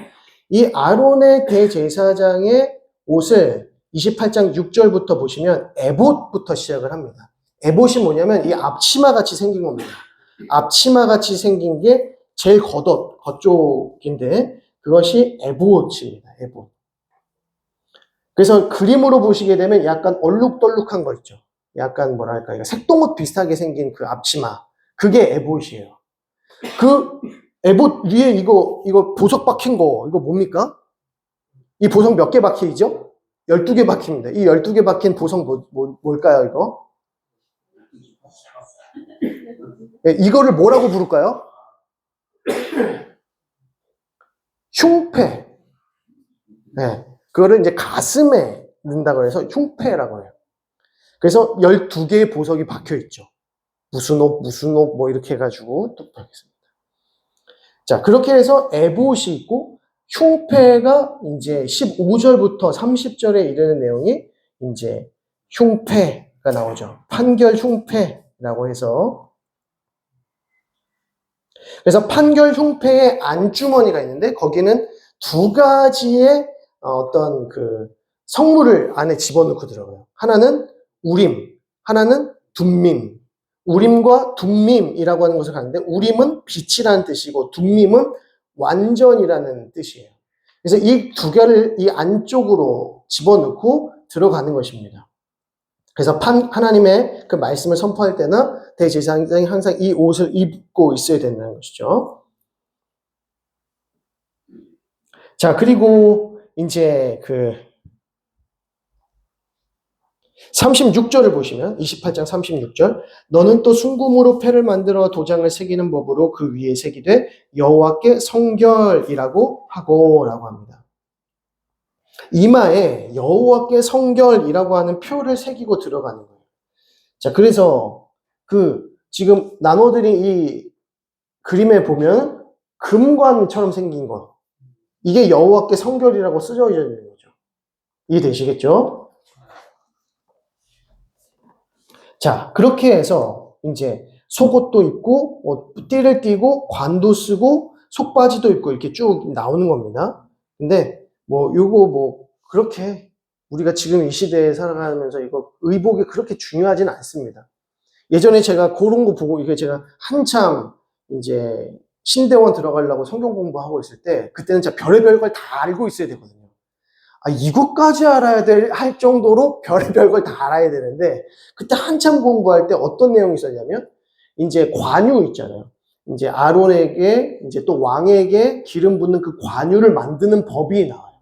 이 아론의 대제사장의 옷을 28장 6절부터 보시면 에봇부터 시작을 합니다. 에봇이 뭐냐면 이 앞치마 같이 생긴 겁니다. 앞치마 같이 생긴 게 제일 겉쪽인데 그것이 에봇입니다. 에봇. 그래서 그림으로 보시게 되면 약간 얼룩덜룩한 거 있죠. 약간 뭐랄까 색동옷 비슷하게 생긴 그 앞치마. 그게 에봇이에요. 그 에봇 위에 이거 보석 박힌 거 이거 뭡니까? 이 보석 몇 개 박히죠? 12개 박힙니다. 이 12개 박힌 보석 뭘까요, 이거? 네, 이거를 뭐라고 부를까요? 흉패. 네, 그거를 이제 가슴에 넣는다고 해서 흉패라고 해요. 그래서 12개의 보석이 박혀 있죠. 무슨 옷, 뭐 이렇게 해가지고 뚝 박혀 있습니다. 자, 그렇게 해서 에봇이 있고, 흉패가 이제 15절부터 30절에 이르는 내용이 이제 흉패가 나오죠. 판결 흉패라고 해서. 그래서 판결 흉패의 안주머니가 있는데, 거기는 2가지의 어떤 그 성물을 안에 집어넣고 들어가요. 하나는 우림, 하나는 둠밈. 우림과 둠밈이라고 하는 것을 가는데 우림은 빛이라는 뜻이고 둠밈은 완전이라는 뜻이에요. 그래서 이 2개를 이 안쪽으로 집어넣고 들어가는 것입니다. 그래서 하나님의 그 말씀을 선포할 때나 대제사장이 항상 이 옷을 입고 있어야 된다는 것이죠. 자, 그리고 이제 36절을 보시면 28장 36절 너는 또 순금으로 패를 만들어 도장을 새기는 법으로 그 위에 새기되 여호와께 성결이라고 하고라고 합니다. 이마에 여호와께 성결이라고 하는 표를 새기고 들어가는 거예요. 자, 그래서 지금 나눠드린 이 그림에 보면 금관처럼 생긴 거, 이게 여호와께 성결이라고 쓰여져 있는 거죠. 이해되시겠죠? 자, 그렇게 해서 이제 속옷도 입고 띠를 띠고 관도 쓰고 속바지도 입고 이렇게 쭉 나오는 겁니다. 근데 요거 그렇게 우리가 지금 이 시대에 살아가면서 이거 의복이 그렇게 중요하진 않습니다. 예전에 제가 그런 거 보고 이게 제가 한참 이제 신대원 들어가려고 성경 공부하고 있을 때 그때는 진짜 별의별 걸 다 알고 있어야 되거든요. 이것까지 할 정도로 별의별 걸 다 알아야 되는데, 그때 한참 공부할 때 어떤 내용이 있었냐면, 이제 관유 있잖아요. 이제 아론에게, 이제 또 왕에게 기름 붓는 그 관유를 만드는 법이 나와요.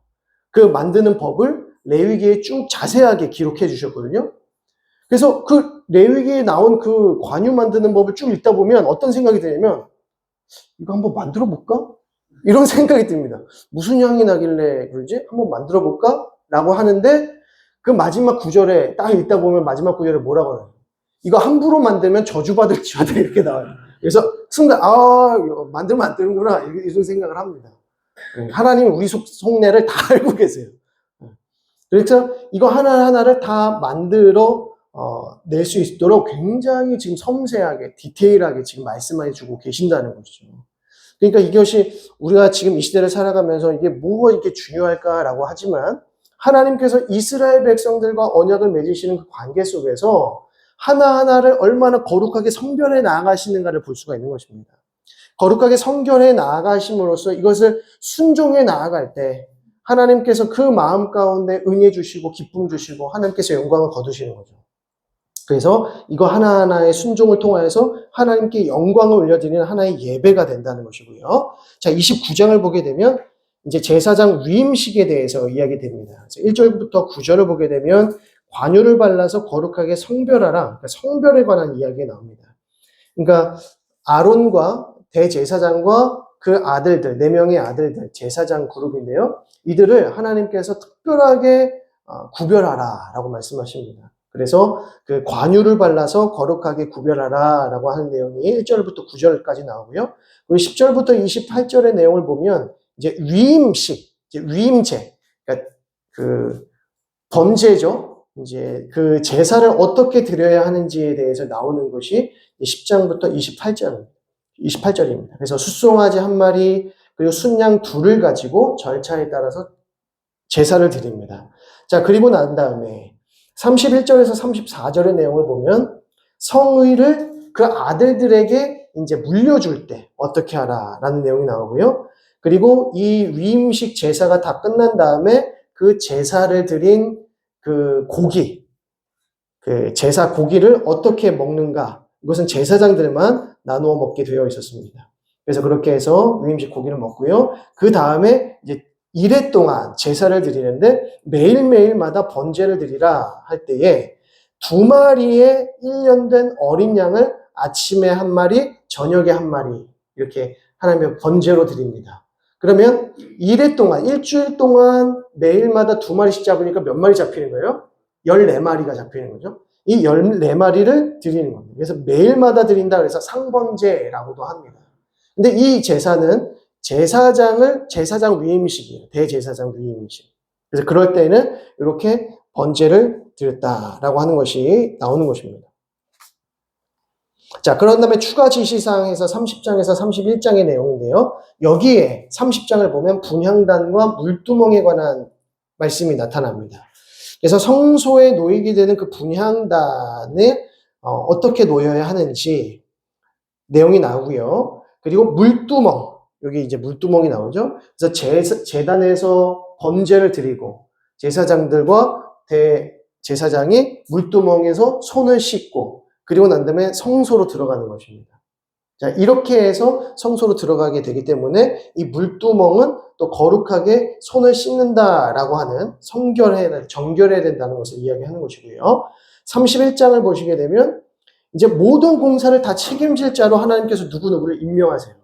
그 만드는 법을 레위기에 쭉 자세하게 기록해 주셨거든요. 그래서 그 레위기에 나온 그 관유 만드는 법을 쭉 읽다 보면 어떤 생각이 드냐면, 이거 한번 만들어 볼까? 이런 생각이 듭니다. 무슨 향이 나길래 그러지? 한번 만들어 볼까? 라고 하는데 그 마지막 구절에 딱 읽다 보면 마지막 구절에 뭐라고 하나요? 이거 함부로 만들면 저주받을지어다 이렇게 나와요. 그래서 순간 이거 만들면 안 되는구나 이런 생각을 합니다. 하나님은 우리 속내를 다 알고 계세요. 그래서 이거 하나하나를 다 만들어 낼 수 있도록 굉장히 지금 섬세하게 디테일하게 지금 말씀해 주고 계신다는 것이죠. 그러니까 이것이 우리가 지금 이 시대를 살아가면서 이게 뭐가 이렇게 중요할까라고 하지만 하나님께서 이스라엘 백성들과 언약을 맺으시는 그 관계 속에서 하나하나를 얼마나 거룩하게 성결해 나아가시는가를 볼 수가 있는 것입니다. 거룩하게 성결해 나아가심으로써 이것을 순종해 나아갈 때 하나님께서 그 마음 가운데 응해 주시고 기쁨 주시고 하나님께서 영광을 거두시는 거죠. 그래서 이거 하나하나의 순종을 통하여서 하나님께 영광을 올려드리는 하나의 예배가 된다는 것이고요. 자, 29장을 보게 되면 이제 제사장 위임식에 대해서 이야기 됩니다. 1절부터 9절을 보게 되면 관유를 발라서 거룩하게 성별하라. 그러니까 성별에 관한 이야기가 나옵니다. 그러니까 아론과 대제사장과 그 아들들, 4명의 아들들, 제사장 그룹인데요. 이들을 하나님께서 특별하게 구별하라라고 말씀하십니다. 그래서 그 관유를 발라서 거룩하게 구별하라라고 하는 내용이 1절부터 9절까지 나오고요. 그리고 10절부터 28절의 내용을 보면 이제 위임식, 위임제, 그러니까 그 번제죠. 이제 그 제사를 어떻게 드려야 하는지에 대해서 나오는 것이 10장부터 28절입니다. 그래서 숫송아지 1마리 그리고 순양 2를 가지고 절차에 따라서 제사를 드립니다. 자, 그리고 난 다음에 31절에서 34절의 내용을 보면 성의를 그 아들들에게 이제 물려줄 때 어떻게 하라라는 내용이 나오고요. 그리고 이 위임식 제사가 다 끝난 다음에 그 제사를 드린 그 고기, 그 제사 고기를 어떻게 먹는가? 이것은 제사장들만 나누어 먹게 되어 있었습니다. 그래서 그렇게 해서 위임식 고기를 먹고요. 그 다음에 이제 이래 동안 제사를 드리는데 매일매일마다 번제를 드리라 할 때에 2마리의 1년 된 어린 양을 아침에 1마리, 저녁에 1마리 이렇게 하나님의 번제로 드립니다. 그러면 이래 동안, 일주일 동안 매일마다 2마리씩 잡으니까 몇 마리 잡히는 거예요? 14마리가 잡히는 거죠. 이 14마리를 드리는 겁니다. 그래서 매일마다 드린다 그래서 상번제라고도 합니다. 근데 이 제사는 제사장 위임식이에요. 대제사장 위임식. 그래서 그럴 때는 이렇게 번제를 드렸다라고 하는 것이 나오는 것입니다. 자, 그런 다음에 추가 지시사항에서 30장에서 31장의 내용인데요. 여기에 30장을 보면 분향단과 물두멍에 관한 말씀이 나타납니다. 그래서 성소에 놓이게 되는 그 분향단을 어떻게 놓여야 하는지 내용이 나오고요. 그리고 물두멍, 여기 이제 물두멍이 나오죠. 그래서 제단에서 번제를 드리고 제사장들과 대제사장이 물두멍에서 손을 씻고 그리고 난 다음에 성소로 들어가는 것입니다. 자, 이렇게 해서 성소로 들어가게 되기 때문에 이 물두멍은 또 거룩하게 손을 씻는다라고 하는 정결해야 된다는 것을 이야기하는 것이고요. 31장을 보시게 되면 이제 모든 공사를 다 책임질 자로 하나님께서 누구누구를 임명하세요.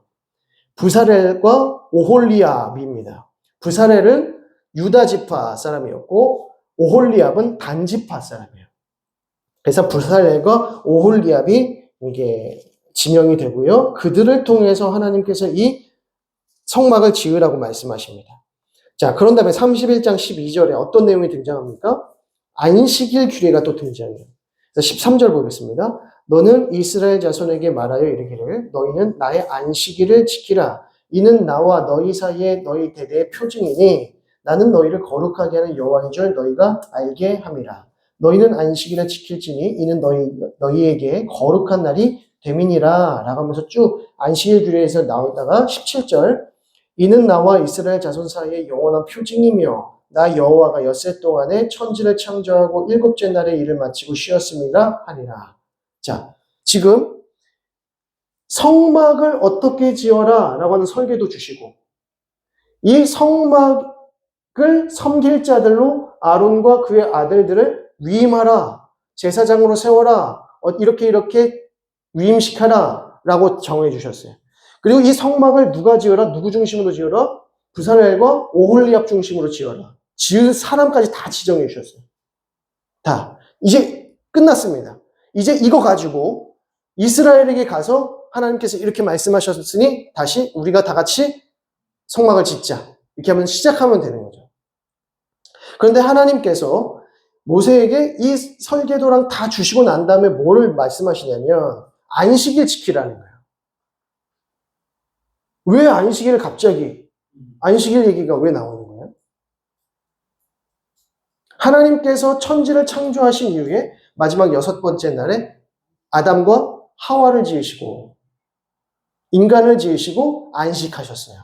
부사렐과 오홀리압입니다. 부사렐은 유다 지파 사람이었고 오홀리압은 단 지파 사람이에요. 그래서 부사렐과 오홀리압이 이게 지명이 되고요. 그들을 통해서 하나님께서 이 성막을 지으라고 말씀하십니다. 자, 그런 다음에 31장 12절에 어떤 내용이 등장합니까? 안식일 규례가 또 등장해요. 그래서 13절 보겠습니다. 너는 이스라엘 자손에게 말하여 이르기를 너희는 나의 안식일을 지키라. 이는 나와 너희 사이에 너희 대대의 표징이니 나는 너희를 거룩하게 하는 여호와인 줄 너희가 알게 함이라. 너희는 안식일을 지킬지니 이는 너희에게 거룩한 날이 됨이니라 라고 하면서 쭉 안식일 규례에서 나오다가 17절 이는 나와 이스라엘 자손 사이에 영원한 표징이며 나 여호와가 엿새 동안에 천지를 창조하고 일곱째 날에 일을 마치고 쉬었음이라 하니라. 자, 지금 성막을 어떻게 지어라 라고 하는 설계도 주시고 이 성막을 섬길 자들로 아론과 그의 아들들을 위임하라, 제사장으로 세워라, 이렇게 위임시켜라 라고 정해 주셨어요. 그리고 이 성막을 누가 지어라? 누구 중심으로 지어라? 부사렐과 오홀리압 중심으로 지어라. 지을 사람까지 다 지정해 주셨어요. 다. 이제 끝났습니다. 이제 이거 가지고 이스라엘에게 가서 하나님께서 이렇게 말씀하셨으니 다시 우리가 다 같이 성막을 짓자. 이렇게 하면 시작하면 되는 거죠. 그런데 하나님께서 모세에게 이 설계도랑 다 주시고 난 다음에 뭐를 말씀하시냐면 안식일 지키라는 거예요. 왜 안식일 갑자기 안식일 얘기가 왜 나오는 거예요? 하나님께서 천지를 창조하신 이후에 마지막 6번째 날에 아담과 하와를 지으시고 인간을 지으시고 안식하셨어요.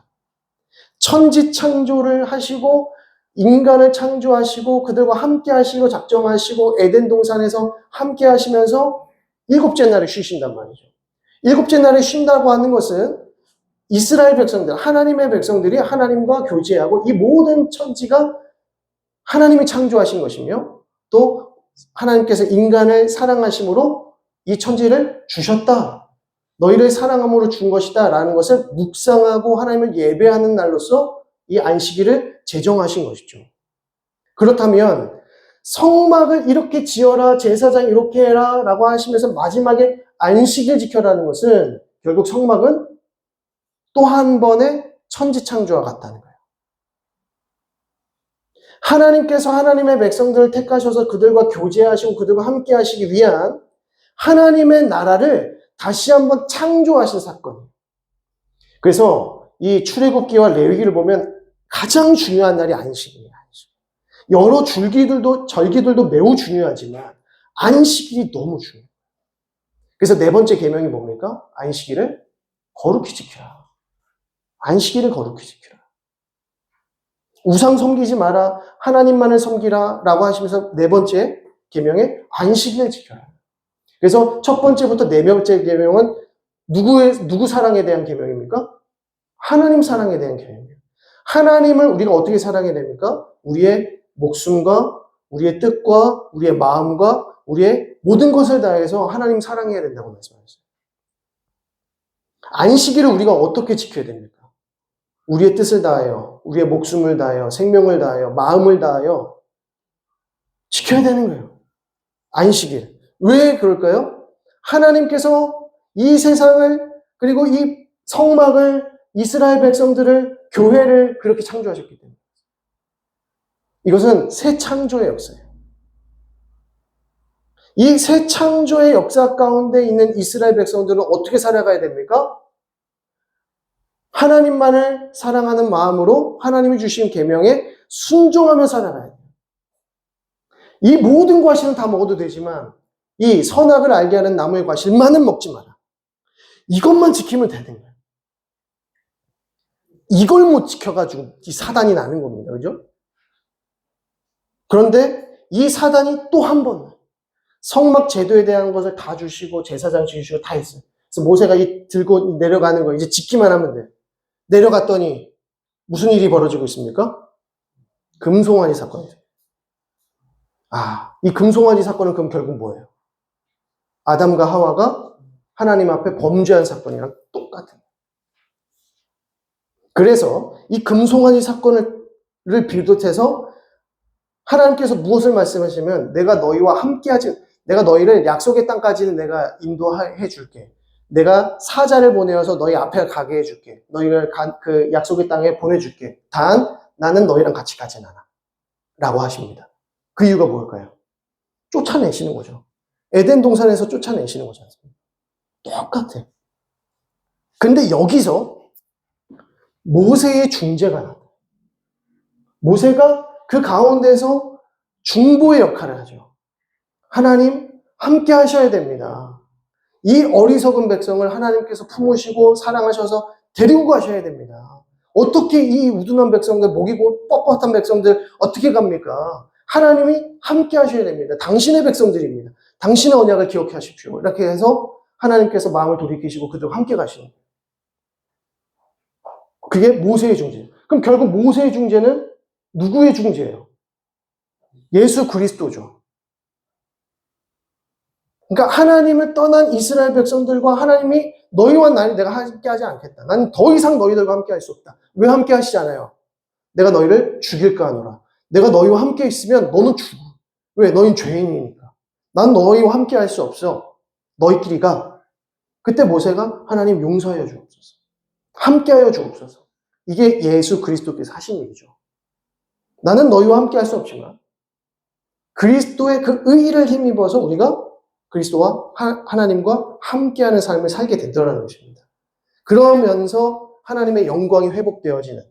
천지 창조를 하시고 인간을 창조하시고 그들과 함께 하시고 작정하시고 에덴 동산에서 함께 하시면서 7째 날에 쉬신단 말이죠. 7째 날에 쉰다고 하는 것은 이스라엘 백성들, 하나님의 백성들이 하나님과 교제하고 이 모든 천지가 하나님이 창조하신 것이며 또 하나님께서 인간을 사랑하심으로 이 천지를 주셨다. 너희를 사랑함으로 준 것이다. 라는 것을 묵상하고 하나님을 예배하는 날로서 이 안식일을 제정하신 것이죠. 그렇다면 성막을 이렇게 지어라, 제사장 이렇게 해라 라고 하시면서 마지막에 안식일 지켜라는 것은 결국 성막은 또 한 번의 천지 창조와 같다는 거예요. 하나님께서 하나님의 백성들을 택하셔서 그들과 교제하시고 그들과 함께 하시기 위한 하나님의 나라를 다시 한번 창조하신 사건이에요. 그래서 이 출애굽기와 레위기를 보면 가장 중요한 날이 안식일이에요. 여러 절기들도 매우 중요하지만 안식일이 너무 중요해요. 그래서 4번째 계명이 뭡니까? 안식일을 거룩히 지키라. 안식일을 거룩히 지키라. 우상 섬기지 마라. 하나님만을 섬기라. 라고 하시면서 4번째 계명에 안식일을 지켜라. 그래서 첫 번째부터 4번째 계명은 누구 사랑에 대한 계명입니까? 하나님 사랑에 대한 계명이에요. 하나님을 우리가 어떻게 사랑해야 됩니까? 우리의 목숨과 우리의 뜻과 우리의 마음과 우리의 모든 것을 다해서 하나님 사랑해야 된다고 말씀하셨어요. 안식일을 우리가 어떻게 지켜야 됩니까? 우리의 뜻을 다하여, 우리의 목숨을 다하여, 생명을 다하여, 마음을 다하여 지켜야 되는 거예요. 안식일. 왜 그럴까요? 하나님께서 이 세상을 그리고 이 성막을 이스라엘 백성들을 교회를 그렇게 창조하셨기 때문에 이것은 새 창조의 역사예요. 이 새 창조의 역사 가운데 있는 이스라엘 백성들은 어떻게 살아가야 됩니까? 하나님만을 사랑하는 마음으로 하나님이 주신 계명에 순종하며 살아가야 돼요. 이 모든 과실은 다 먹어도 되지만 이 선악을 알게 하는 나무의 과실만은 먹지 마라. 이것만 지키면 되는 거예요. 이걸 못 지켜가지고 이 사단이 나는 겁니다. 그죠? 그런데 이 사단이 또 한 번 성막 제도에 대한 것을 다 주시고 제사장 주시고 다 했어요. 그래서 모세가 들고 내려가는 거 이제 짓기만 하면 돼. 내려갔더니 무슨 일이 벌어지고 있습니까? 금송아지 사건이 돼요. 이 금송아지 사건은 그럼 결국 뭐예요? 아담과 하와가 하나님 앞에 범죄한 사건이랑 똑같은 거예요. 그래서 이 금송아지 사건을 비롯해서 하나님께서 무엇을 말씀하시면 내가 너희와 내가 너희를 약속의 땅까지는 내가 인도해 줄게. 내가 사자를 보내어서 너희 앞에 가게 해줄게. 너희를 그 약속의 땅에 보내줄게. 단 나는 너희랑 같이 가진 않아. 라고 하십니다. 그 이유가 뭘까요? 쫓아내시는 거죠. 에덴 동산에서 쫓아내시는 거지 않습니까? 똑같아. 근데 여기서 모세의 중재가 나와요. 모세가 그 가운데서 중보의 역할을 하죠. 하나님 함께 하셔야 됩니다. 이 어리석은 백성을 하나님께서 품으시고 사랑하셔서 데리고 가셔야 됩니다. 어떻게 이 우둔한 백성들, 목이 뻣뻣한 백성들 어떻게 갑니까? 하나님이 함께 하셔야 됩니다. 당신의 백성들입니다. 당신의 언약을 기억해 하십시오. 이렇게 해서 하나님께서 마음을 돌이키시고 그들과 함께 가시는 거예요. 그게 모세의 중재. 그럼 결국 모세의 중재는 누구의 중재예요? 예수 그리스도죠. 그러니까 하나님을 떠난 이스라엘 백성들과 하나님이 너희와 나를 내가 함께 하지 않겠다. 나는 더 이상 너희들과 함께 할 수 없다. 왜 함께 하시잖아요. 내가 너희를 죽일까 하노라. 내가 너희와 함께 있으면 너는 죽어. 왜? 너희는 죄인이니까. 난 너희와 함께 할 수 없어. 너희끼리가. 그때 모세가 하나님 용서하여 주옵소서. 함께 하여 주옵소서. 이게 예수 그리스도께서 하신 일이죠. 나는 너희와 함께 할 수 없지만 그리스도의 그 의의를 힘입어서 우리가 그리스도와 하나님과 함께하는 삶을 살게 되더라는 것입니다. 그러면서 하나님의 영광이 회복되어지는,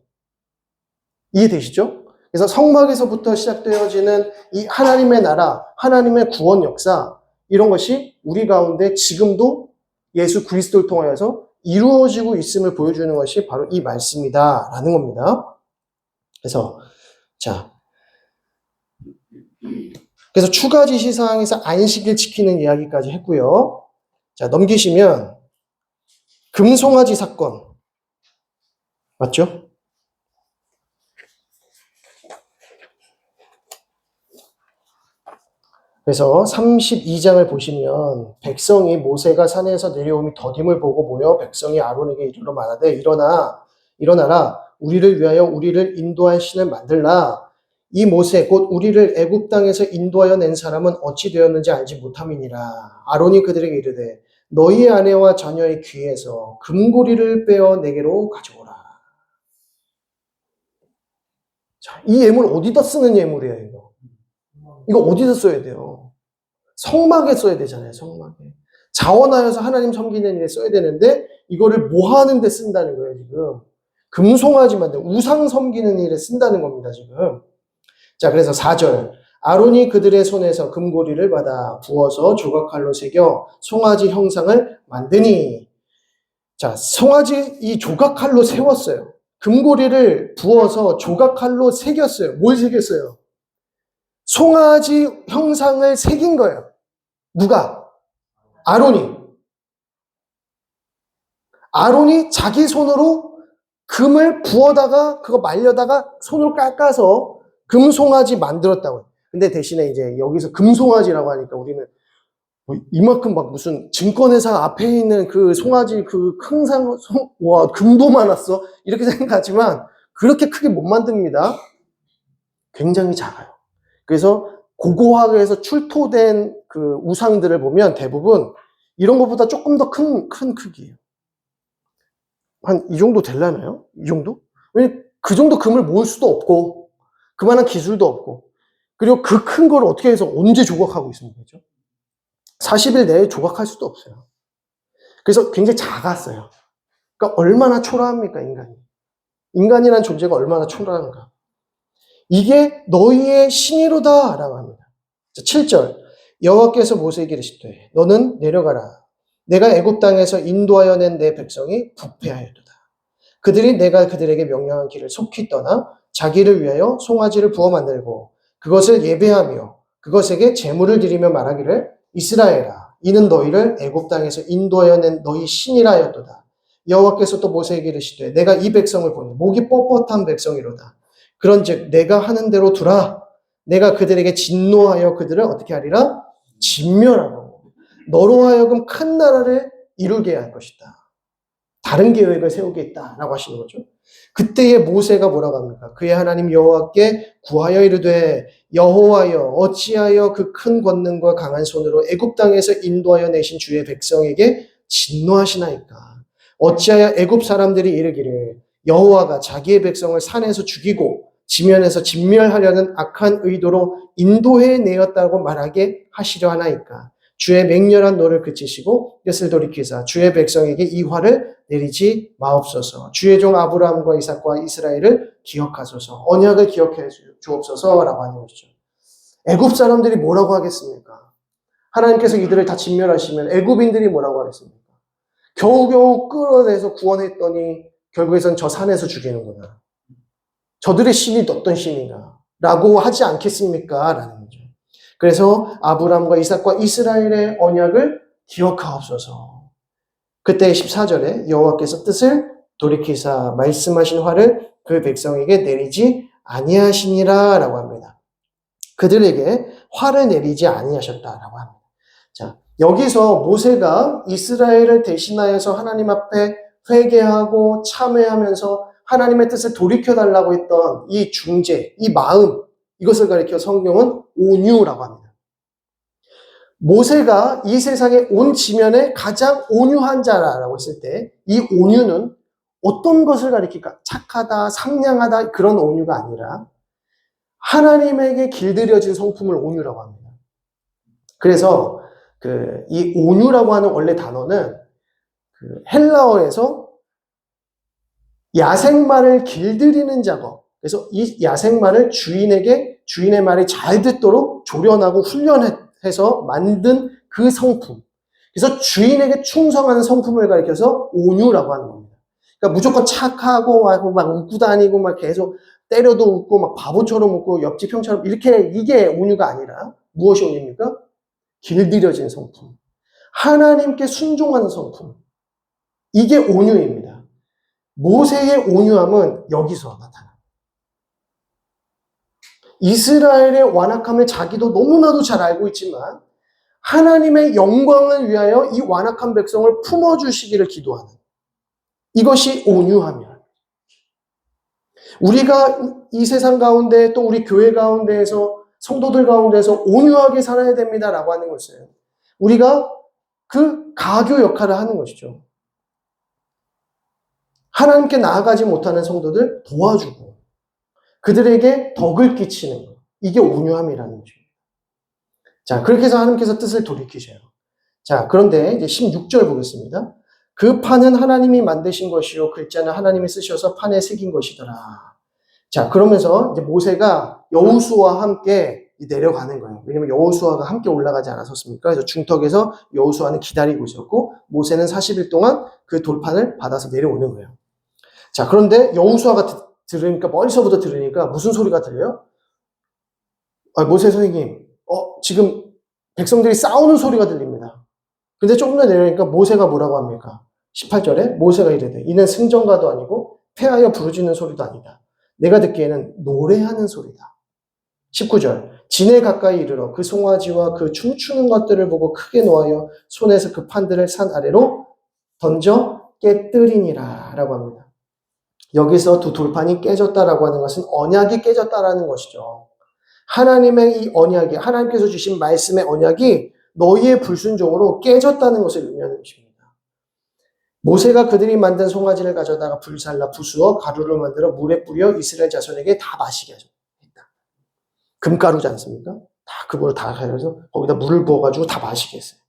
이해되시죠? 그래서 성막에서부터 시작되어지는 이 하나님의 나라, 하나님의 구원 역사, 이런 것이 우리 가운데 지금도 예수 그리스도를 통하여서 이루어지고 있음을 보여주는 것이 바로 이 말씀이다라는 겁니다. 그래서 추가 지시사항에서 안식일 지키는 이야기까지 했고요. 자, 넘기시면 금송아지 사건 맞죠? 그래서 32장을 보시면 백성이 모세가 산에서 내려오니 더딤을 보고 모여 백성이 아론에게 이르러 말하되 일어나라 우리를 위하여 우리를 인도할 신을 만들라. 이 모세 곧 우리를 애굽 땅에서 인도하여 낸 사람은 어찌 되었는지 알지 못함이니라. 아론이 그들에게 이르되 너희의 아내와 자녀의 귀에서 금고리를 빼어 내게로 가져오라. 자, 이 예물 어디다 쓰는 예물이에요, 이거? 이거 어디다 써야 돼요? 성막에 써야 되잖아요, 성막에. 자원하여서 하나님 섬기는 일에 써야 되는데 이거를 뭐 하는 데 쓴다는 거예요, 지금. 금송아지 만들, 우상 섬기는 일에 쓴다는 겁니다, 지금. 자, 그래서 4절. 아론이 그들의 손에서 금고리를 받아 부어서 조각칼로 새겨 송아지 형상을 만드니. 자, 송아지 이 조각칼로 세웠어요. 금고리를 부어서 조각칼로 새겼어요. 뭘 새겼어요? 송아지 형상을 새긴 거예요. 누가? 아론이. 아론이 자기 손으로 금을 부어다가 그거 말려다가 손으로 깎아서 금송아지 만들었다고요. 근데 대신에 이제 여기서 금송아지라고 하니까 우리는 이만큼 막 무슨 증권회사 앞에 있는 그 송아지 그 큰상, 와, 금도 많았어. 이렇게 생각하지만 그렇게 크게 못 만듭니다. 굉장히 작아요. 그래서 고고학에서 출토된 그 우상들을 보면 대부분 이런 것보다 조금 더 큰 크기예요. 한 이 정도 되려나요? 이 정도? 왜냐면 그 정도 금을 모을 수도 없고 그만한 기술도 없고 그리고 그 큰 걸 어떻게 해서 언제 조각하고 있습니까? 그죠? 40일 내에 조각할 수도 없어요. 그래서 굉장히 작았어요. 그러니까 얼마나 초라합니까, 인간이? 인간이라는 존재가 얼마나 초라한가. 이게 너희의 신이로다 라고 합니다. 7절 여호와께서 모세에게 이르시되 너는 내려가라. 내가 애굽 땅에서 인도하여 낸 내 백성이 부패하였도다. 그들이 내가 그들에게 명령한 길을 속히 떠나 자기를 위하여 송아지를 부어 만들고 그것을 예배하며 그것에게 제물을 드리며 말하기를 이스라엘아 이는 너희를 애굽 땅에서 인도하여 낸 너희 신이라 하였도다. 여호와께서 또 모세에게 이르시되 내가 이 백성을 보니 목이 뻣뻣한 백성이로다. 그런즉 내가 하는 대로 두라. 내가 그들에게 진노하여 그들을 어떻게 하리라? 진멸하고 너로 하여금 큰 나라를 이루게 할 것이다. 다른 계획을 세우겠다라고 하시는 거죠. 그때의 모세가 뭐라고 합니까? 그의 하나님 여호와께 구하여 이르되 여호와여 어찌하여 그 큰 권능과 강한 손으로 애굽 땅에서 인도하여 내신 주의 백성에게 진노하시나이까? 어찌하여 애굽 사람들이 이르기를 여호와가 자기의 백성을 산에서 죽이고 지면에서 진멸하려는 악한 의도로 인도해 내었다고 말하게 하시려 하나이까? 주의 맹렬한 노를 그치시고 뜻을 돌이키사 주의 백성에게 이 화를 내리지 마옵소서. 주의 종 아브라함과 이삭과 이스라엘을 기억하소서. 언약을 기억해 주옵소서라고 하는 것이죠. 애굽 사람들이 뭐라고 하겠습니까? 하나님께서 이들을 다 진멸하시면 애굽인들이 뭐라고 하겠습니까? 겨우겨우 끌어내서 구원했더니 결국에선 저 산에서 죽이는구나. 저들의 신이 어떤 신인가? 라고 하지 않겠습니까? 라는 거죠. 그래서 아브라함과 이삭과 이스라엘의 언약을 기억하옵소서. 그때 14절에 여호와께서 뜻을 돌이키사 말씀하신 화를 그 백성에게 내리지 아니하시니라 라고 합니다. 그들에게 화를 내리지 아니하셨다라고 합니다. 자, 여기서 모세가 이스라엘을 대신하여서 하나님 앞에 회개하고 참회하면서 하나님의 뜻을 돌이켜달라고 했던 이 중재, 이 마음, 이것을 가리켜 성경은 온유라고 합니다. 모세가 이 세상에 온 지면에 가장 온유한 자라고 했을 때 이 온유는 어떤 것을 가리킬까? 착하다, 상냥하다 그런 온유가 아니라 하나님에게 길들여진 성품을 온유라고 합니다. 그래서 이 온유라고 하는 원래 단어는 헬라어에서 야생마를 길들이는 작업. 그래서 이 야생마를 주인의 말이 잘 듣도록 조련하고 훈련해서 만든 그 성품. 그래서 주인에게 충성하는 성품을 가리켜서 온유라고 하는 겁니다. 그러니까 무조건 착하고 막 웃고 다니고 막 계속 때려도 웃고 막 바보처럼 웃고 옆집 형처럼 이게 온유가 아니라 무엇이 온유입니까? 길들여진 성품. 하나님께 순종하는 성품. 이게 온유입니다. 모세의 온유함은 여기서 나타납니다. 이스라엘의 완악함을 자기도 너무나도 잘 알고 있지만 하나님의 영광을 위하여 이 완악한 백성을 품어주시기를 기도하는 이것이 온유함이야. 우리가 이 세상 가운데 또 우리 교회 가운데에서 성도들 가운데에서 온유하게 살아야 됩니다라고 하는 것은 우리가 그 가교 역할을 하는 것이죠. 하나님께 나아가지 못하는 성도들 도와주고 그들에게 덕을 끼치는 것. 이게 온유함이라는 거죠. 자, 그렇게 해서 하나님께서 뜻을 돌이키셔요. 자, 그런데 이제 16절 보겠습니다. 그 판은 하나님이 만드신 것이요 글자는 하나님이 쓰셔서 판에 새긴 것이더라. 자, 그러면서 이제 모세가 여호수아와 함께 내려가는 거예요. 왜냐면 여호수아가 함께 올라가지 않았었습니까? 그래서 중턱에서 여호수아는 기다리고 있었고 모세는 40일 동안 그 돌판을 받아서 내려오는 거예요. 자, 그런데 여호수아가 들으니까 머리서부터 들으니까 무슨 소리가 들려요? 모세 선생님, 지금 백성들이 싸우는 소리가 들립니다. 근데 조금 더 내려오니까 모세가 뭐라고 합니까? 18절에 모세가 이르되 이는 승전가도 아니고 패하여 부르짖는 소리도 아니다. 내가 듣기에는 노래하는 소리다. 19절 진에 가까이 이르러 그 송아지와 그 춤추는 것들을 보고 크게 노하여 손에서 그 판들을 산 아래로 던져 깨뜨리니라 라고 합니다. 여기서 두 돌판이 깨졌다라고 하는 것은 언약이 깨졌다라는 것이죠. 하나님의 이 언약이 하나님께서 주신 말씀의 언약이 너희의 불순종으로 깨졌다는 것을 의미하는 것입니다. 모세가 그들이 만든 송아지를 가져다가 불살라 부수어 가루를 만들어 물에 뿌려 이스라엘 자손에게 다 마시게 했다. 금가루지 않습니까? 다 그걸 다 해서 거기다 물을 부어가지고 다 마시게 했어요.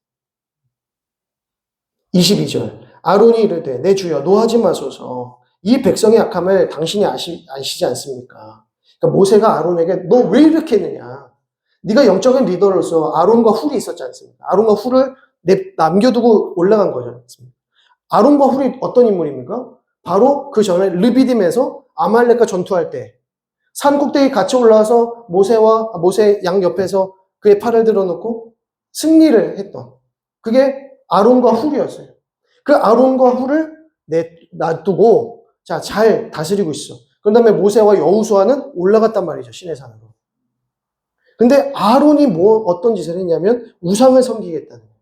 22절 아론이 이르되 내 주여 노하지 마소서 이 백성의 악함을 당신이 아시지 않습니까? 그러니까 모세가 아론에게 너 왜 이렇게 했느냐? 네가 영적인 리더로서 아론과 훌이 있었지 않습니까? 아론과 훌을 남겨두고 올라간 거지 않습니까? 아론과 훌이 어떤 인물입니까? 바로 그 전에 르비딤에서 아말렉과 전투할 때 산 꼭대기 같이 올라와서 모세 양 옆에서 그의 팔을 들어놓고 승리를 했던 그게 아론과 훌이었어요. 그 아론과 훌을 놔두고 자, 잘 다스리고 있어. 그런 다음에 모세와 여호수아는 올라갔단 말이죠. 시내산으로. 근데 아론이 어떤 짓을 했냐면 우상을 섬기겠다는 거예요.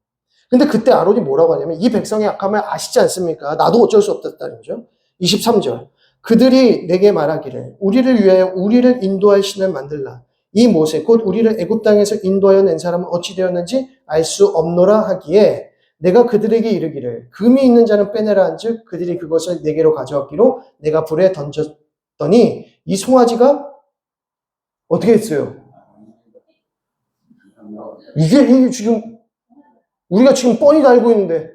근데 그때 아론이 뭐라고 하냐면 이 백성의 악함을 아시지 않습니까? 나도 어쩔 수 없다는 거죠. 23절. 그들이 내게 말하기를 우리를 위하여 우리를 인도할 신을 만들라. 이 모세 곧 우리를 애굽 땅에서 인도하여 낸 사람은 어찌 되었는지 알 수 없노라 하기에 내가 그들에게 이르기를 금이 있는 자는 빼내라 한즉 그들이 그것을 내게로 가져왔기로 내가 불에 던졌더니 이 송아지가 어떻게 했어요? 이게 지금 우리가 지금 뻔히 다 알고 있는데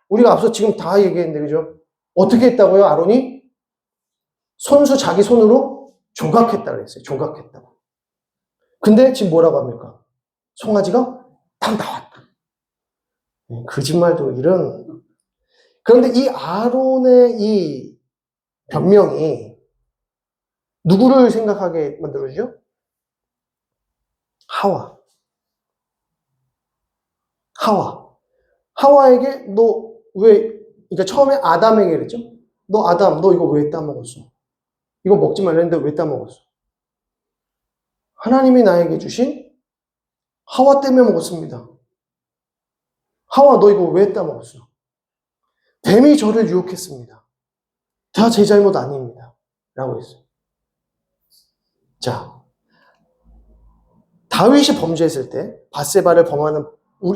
우리가 앞서 지금 다 얘기했는데 그죠? 어떻게 했다고요? 아론이 손수 자기 손으로 조각했다 그랬어요. 조각했다고. 근데 지금 뭐라고 합니까? 송아지가 딱 나왔다. 거짓말도 이런. 그런데 이 아론의 이 변명이 누구를 생각하게 만들어주죠? 하와에게 너 왜, 그러니까 처음에 아담에게 그랬죠? 너 아담, 너 이거 왜 따먹었어? 이거 먹지 말랬는데 왜 따먹었어? 하나님이 나에게 주신 하와 때문에 먹었습니다. 하와, 너 이거 왜 따먹었어? 뱀이 저를 유혹했습니다. 다 제 잘못 아닙니다. 라고 했어요. 자, 다윗이 범죄했을 때, 밧세바를 범하는,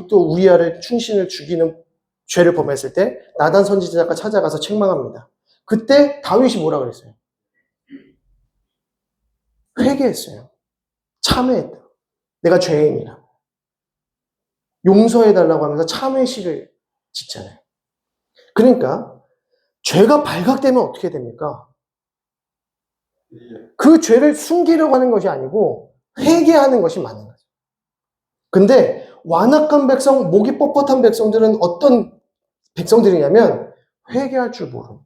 또 우리아를 충신을 죽이는 죄를 범했을 때, 나단 선지자가 찾아가서 책망합니다. 그때 다윗이 뭐라 그랬어요? 회개했어요. 참회했다. 내가 죄인이라. 용서해달라고 하면서 참회 시를 짓잖아요. 그러니까 죄가 발각되면 어떻게 됩니까? 그 죄를 숨기려고 하는 것이 아니고 회개하는 것이 맞는 거죠. 근데 완악한 백성, 목이 뻣뻣한 백성들은 어떤 백성들이냐면 회개할 줄 모르는 거예요.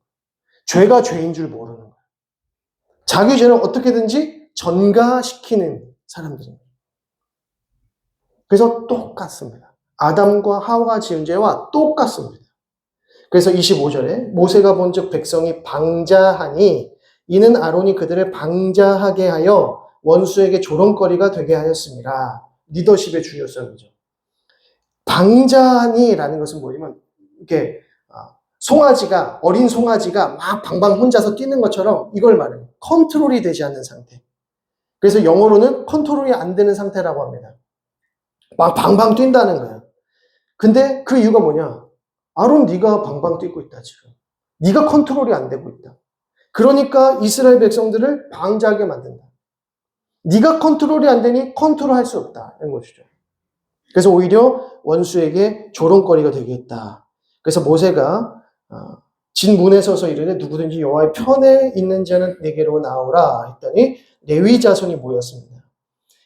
죄가 죄인 줄 모르는 거예요. 자기 죄를 어떻게든지 전가시키는 사람들입니다. 그래서 똑같습니다. 아담과 하와가 지은 죄와 똑같습니다. 그래서 25절에 모세가 본즉 백성이 방자하니 이는 아론이 그들을 방자하게 하여 원수에게 조롱거리가 되게 하였습니다. 리더십의 중요성이죠. 방자하니라는 것은 뭐냐면 이렇게 송아지가 어린 송아지가 막 방방 혼자서 뛰는 것처럼 이걸 말해요. 컨트롤이 되지 않는 상태. 그래서 영어로는 컨트롤이 안 되는 상태라고 합니다. 막 방방 뛴다는 거예요. 근데 그 이유가 뭐냐? 아론 네가 방방 뛰고 있다 지금. 네가 컨트롤이 안 되고 있다. 그러니까 이스라엘 백성들을 방자하게 만든다. 네가 컨트롤이 안 되니 컨트롤할 수 없다. 이런 것이죠. 그래서 오히려 원수에게 조롱거리가 되겠다. 그래서 모세가 진 문에 서서 이르되 누구든지 여호와의 편에 있는 자는 내게로 나오라 했더니 레위 자손이 모였습니다.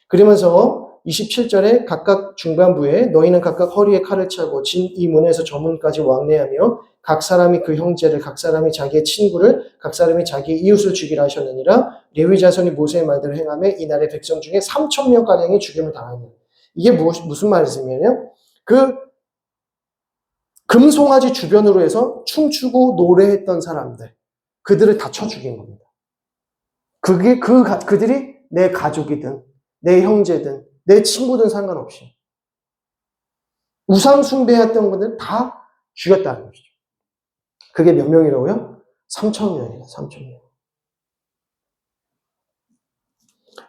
그러면서 27절에 각각 중반부에 너희는 각각 허리에 칼을 차고 진 이 문에서 저 문까지 왕래하며 각 사람이 그 형제를 각 사람이 자기의 친구를 각 사람이 자기의 이웃을 죽이라 하셨느니라. 레위 자손이 모세의 말대로 행하며 이날의 백성 중에 3,000명가량이 죽임을 당하니 이게 무슨 말씀이냐면 그 금송아지 주변으로 해서 춤추고 노래했던 사람들 그들을 다 쳐 죽인 겁니다. 그들이 내 가족이든 내 형제든 내 친구든 상관없이 우상 숭배했던 분들 다 죽였다는 것이죠. 그게 몇 명이라고요? 3,000명이에요. 3,000명.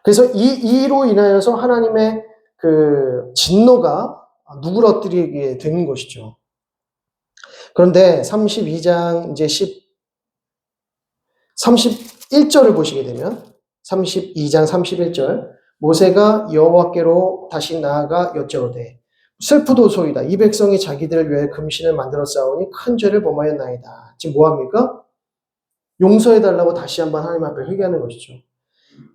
그래서 이로 인하여서 하나님의 그 진노가 누구를 엎드리게 된 것이죠. 그런데 32장 이제 31절을 보시게 되면 32장 31절 모세가 여호와께로 다시 나아가 여쭤오되 슬프도소이다. 이 백성이 자기들을 위해 금신을 만들어 싸우니 큰 죄를 범하였나이다. 지금 뭐합니까? 용서해달라고 다시 한번 하나님 앞에 회개하는 것이죠.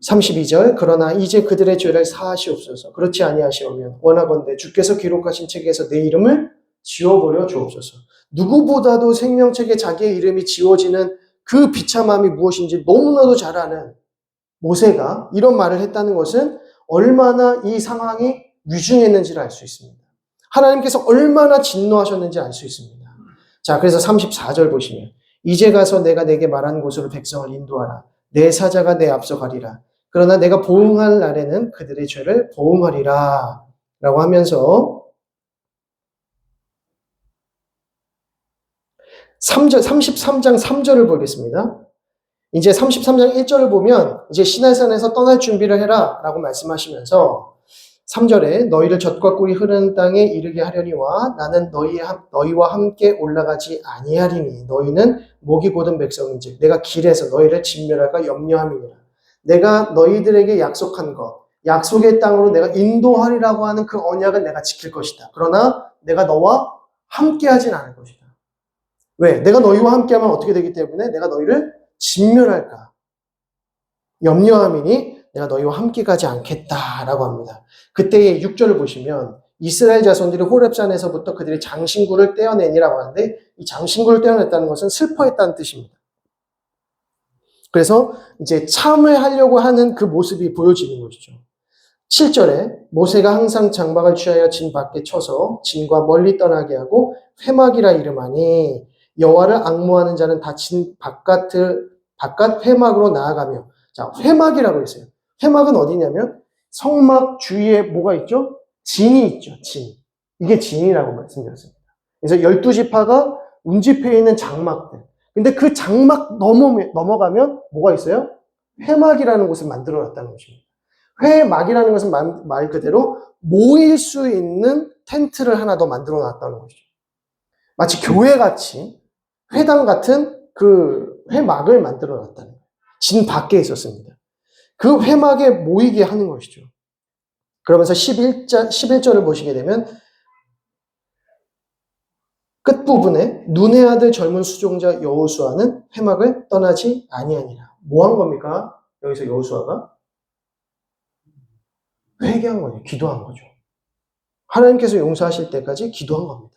32절 그러나 이제 그들의 죄를 사하시옵소서. 그렇지 아니하시오면 원하건대 주께서 기록하신 책에서 내 이름을 지워버려 주옵소서. 누구보다도 생명책에 자기의 이름이 지워지는 그 비참함이 무엇인지 너무나도 잘 아는 모세가 이런 말을 했다는 것은 얼마나 이 상황이 위중했는지를 알 수 있습니다. 하나님께서 얼마나 진노하셨는지 알 수 있습니다. 자, 그래서 34절 보시면 이제 가서 내가 내게 말한 곳으로 백성을 인도하라. 내 사자가 내 앞서 가리라. 그러나 내가 보응할 날에는 그들의 죄를 보응하리라. 라고 하면서 33장 3절을 보겠습니다. 이제 33장 1절을 보면 이제 시내산에서 떠날 준비를 해라 라고 말씀하시면서 3절에 너희를 젖과 꿀이 흐르는 땅에 이르게 하려니와 나는 너희와 함께 올라가지 아니하리니 너희는 목이 곧은 백성인즉 내가 길에서 너희를 진멸할까 염려함이니라. 내가 너희들에게 약속한 것 약속의 땅으로 내가 인도하리라고 하는 그 언약은 내가 지킬 것이다. 그러나 내가 너와 함께 하진 않을 것이다. 왜? 내가 너희와 함께하면 어떻게 되기 때문에 내가 너희를 진멸할까 염려함이니 내가 너희와 함께 가지 않겠다라고 합니다. 그때의 6절을 보시면 이스라엘 자손들이 호렙산에서부터 그들이 장신구를 떼어내니라고 하는데 이 장신구를 떼어냈다는 것은 슬퍼했다는 뜻입니다. 그래서 이제 참회하려고 하는 그 모습이 보여지는 것이죠. 7절에 모세가 항상 장막을 취하여 진 밖에 쳐서 진과 멀리 떠나게 하고 회막이라 이름하니 여호와를 앙모하는 자는 다 진 바깥 회막으로 나아가며 자 회막이라고 했어요. 회막은 어디냐면 성막 주위에 뭐가 있죠? 진이 있죠. 진. 이게 진이라고 말씀드렸습니다. 그래서 12지파가 운집해 있는 장막들. 근데 그 장막 넘어가면 뭐가 있어요? 회막이라는 곳을 만들어 놨다는 것입니다. 회막이라는 것은 말 그대로 모일 수 있는 텐트를 하나 더 만들어 놨다는 것이죠. 마치 교회같이 회당 같은 그 회막을 만들어 놨다는 거예요. 진 밖에 있었습니다. 그 회막에 모이게 하는 것이죠. 그러면서 11절을 보시게 되면 끝부분에 눈의 아들 젊은 수종자 여호수아는 회막을 떠나지 아니하니라. 뭐 한 겁니까? 여기서 여호수아가? 회개한 거예요. 기도한 거죠. 하나님께서 용서하실 때까지 기도한 겁니다.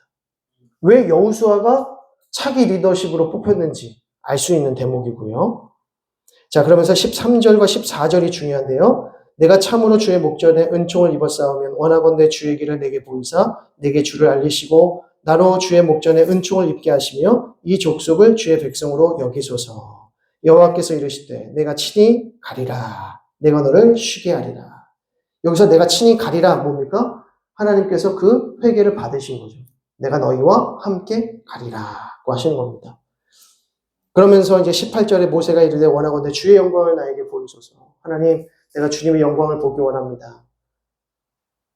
왜 여호수아가 차기 리더십으로 뽑혔는지 알 수 있는 대목이고요. 자, 그러면서 13절과 14절이 중요한데요. 내가 참으로 주의 목전에 은총을 입었사오면 원하건대 주의 길을 내게 보이사 내게 주를 알리시고 나로 주의 목전에 은총을 입게 하시며 이 족속을 주의 백성으로 여기소서. 여호와께서 이르시되 내가 친히 가리라. 내가 너를 쉬게 하리라. 여기서 내가 친히 가리라 뭡니까? 하나님께서 그 회개를 받으신 거죠. 내가 너희와 함께 가리라고 하시는 겁니다. 그러면서 이제 18절에 모세가 이르되 원하건대 주의 영광을 나에게 보이소서. 하나님, 내가 주님의 영광을 보기 원합니다.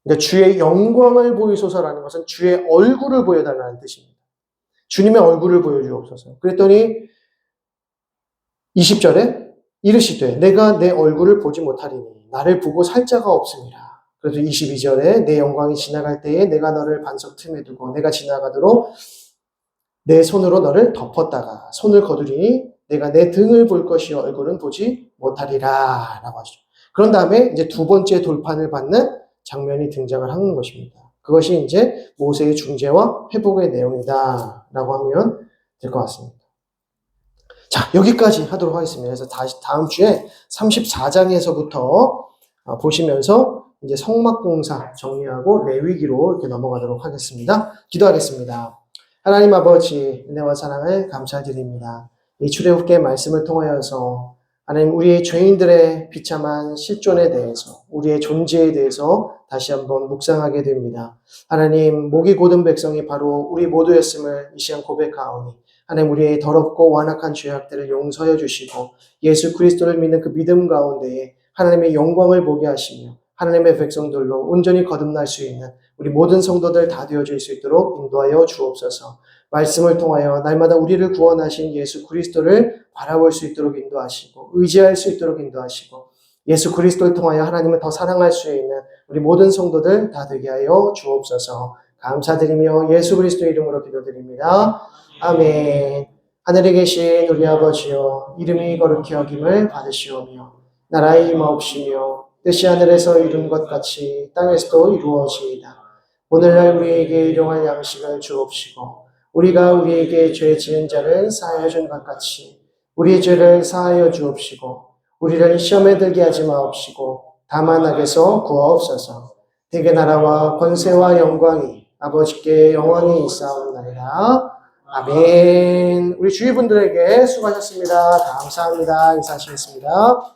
그러니까 주의 영광을 보이소서라는 것은 주의 얼굴을 보여달라는 뜻입니다. 주님의 얼굴을 보여주옵소서. 그랬더니 20절에 이르시되 내가 내 얼굴을 보지 못하리니 나를 보고 살 자가 없음이라. 그래서 22절에 내 영광이 지나갈 때에 내가 너를 반석 틈에 두고 내가 지나가도록 내 손으로 너를 덮었다가 손을 거두리니 내가 내 등을 볼 것이요 얼굴은 보지 못하리라 라고 하시죠. 그런 다음에 이제 두 번째 돌판을 받는 장면이 등장을 하는 것입니다. 그것이 이제 모세의 중재와 회복의 내용이다 라고 하면 될 것 같습니다. 자, 여기까지 하도록 하겠습니다. 그래서 다음 주에 34장에서부터 보시면서 이제 성막공사 정리하고 레위기로 이렇게 넘어가도록 하겠습니다. 기도하겠습니다. 하나님 아버지 은혜와 사랑을 감사드립니다. 이 출애굽기의 말씀을 통하여서 하나님 우리 죄인들의 비참한 실존에 대해서 우리의 존재에 대해서 다시 한번 묵상하게 됩니다. 하나님 목이 곧은 백성이 바로 우리 모두였음을 이 시간 고백하오니 하나님 우리의 더럽고 완악한 죄악들을 용서해 주시고 예수 그리스도를 믿는 그 믿음 가운데에 하나님의 영광을 보게 하시며 하나님의 백성들로 온전히 거듭날 수 있는 우리 모든 성도들 다 되어질 수 있도록 인도하여 주옵소서. 말씀을 통하여 날마다 우리를 구원하신 예수 그리스도를 바라볼 수 있도록 인도하시고 의지할 수 있도록 인도하시고 예수 그리스도를 통하여 하나님을 더 사랑할 수 있는 우리 모든 성도들 다 되게 하여 주옵소서. 감사드리며 예수 그리스도 이름으로 기도드립니다. 아멘. 하늘에 계신 우리 아버지여 이름이 거룩히 여김을 받으시오며 나라의 임하옵시며 뜻이 하늘에서 이룬 것 같이 땅에서도 이루어지이다. 오늘날 우리에게 일용할 양식을 주옵시고 우리가 우리에게 죄 지은 자를 사하여 준 것 같이 우리의 죄를 사하여 주옵시고 우리를 시험에 들게 하지 마옵시고 다만 악에서 구하옵소서. 대개 나라와 권세와 영광이 아버지께 영원히 있사옵나이다. 아멘. 우리 주위 분들에게 수고하셨습니다. 감사합니다. 인사하시겠습니다.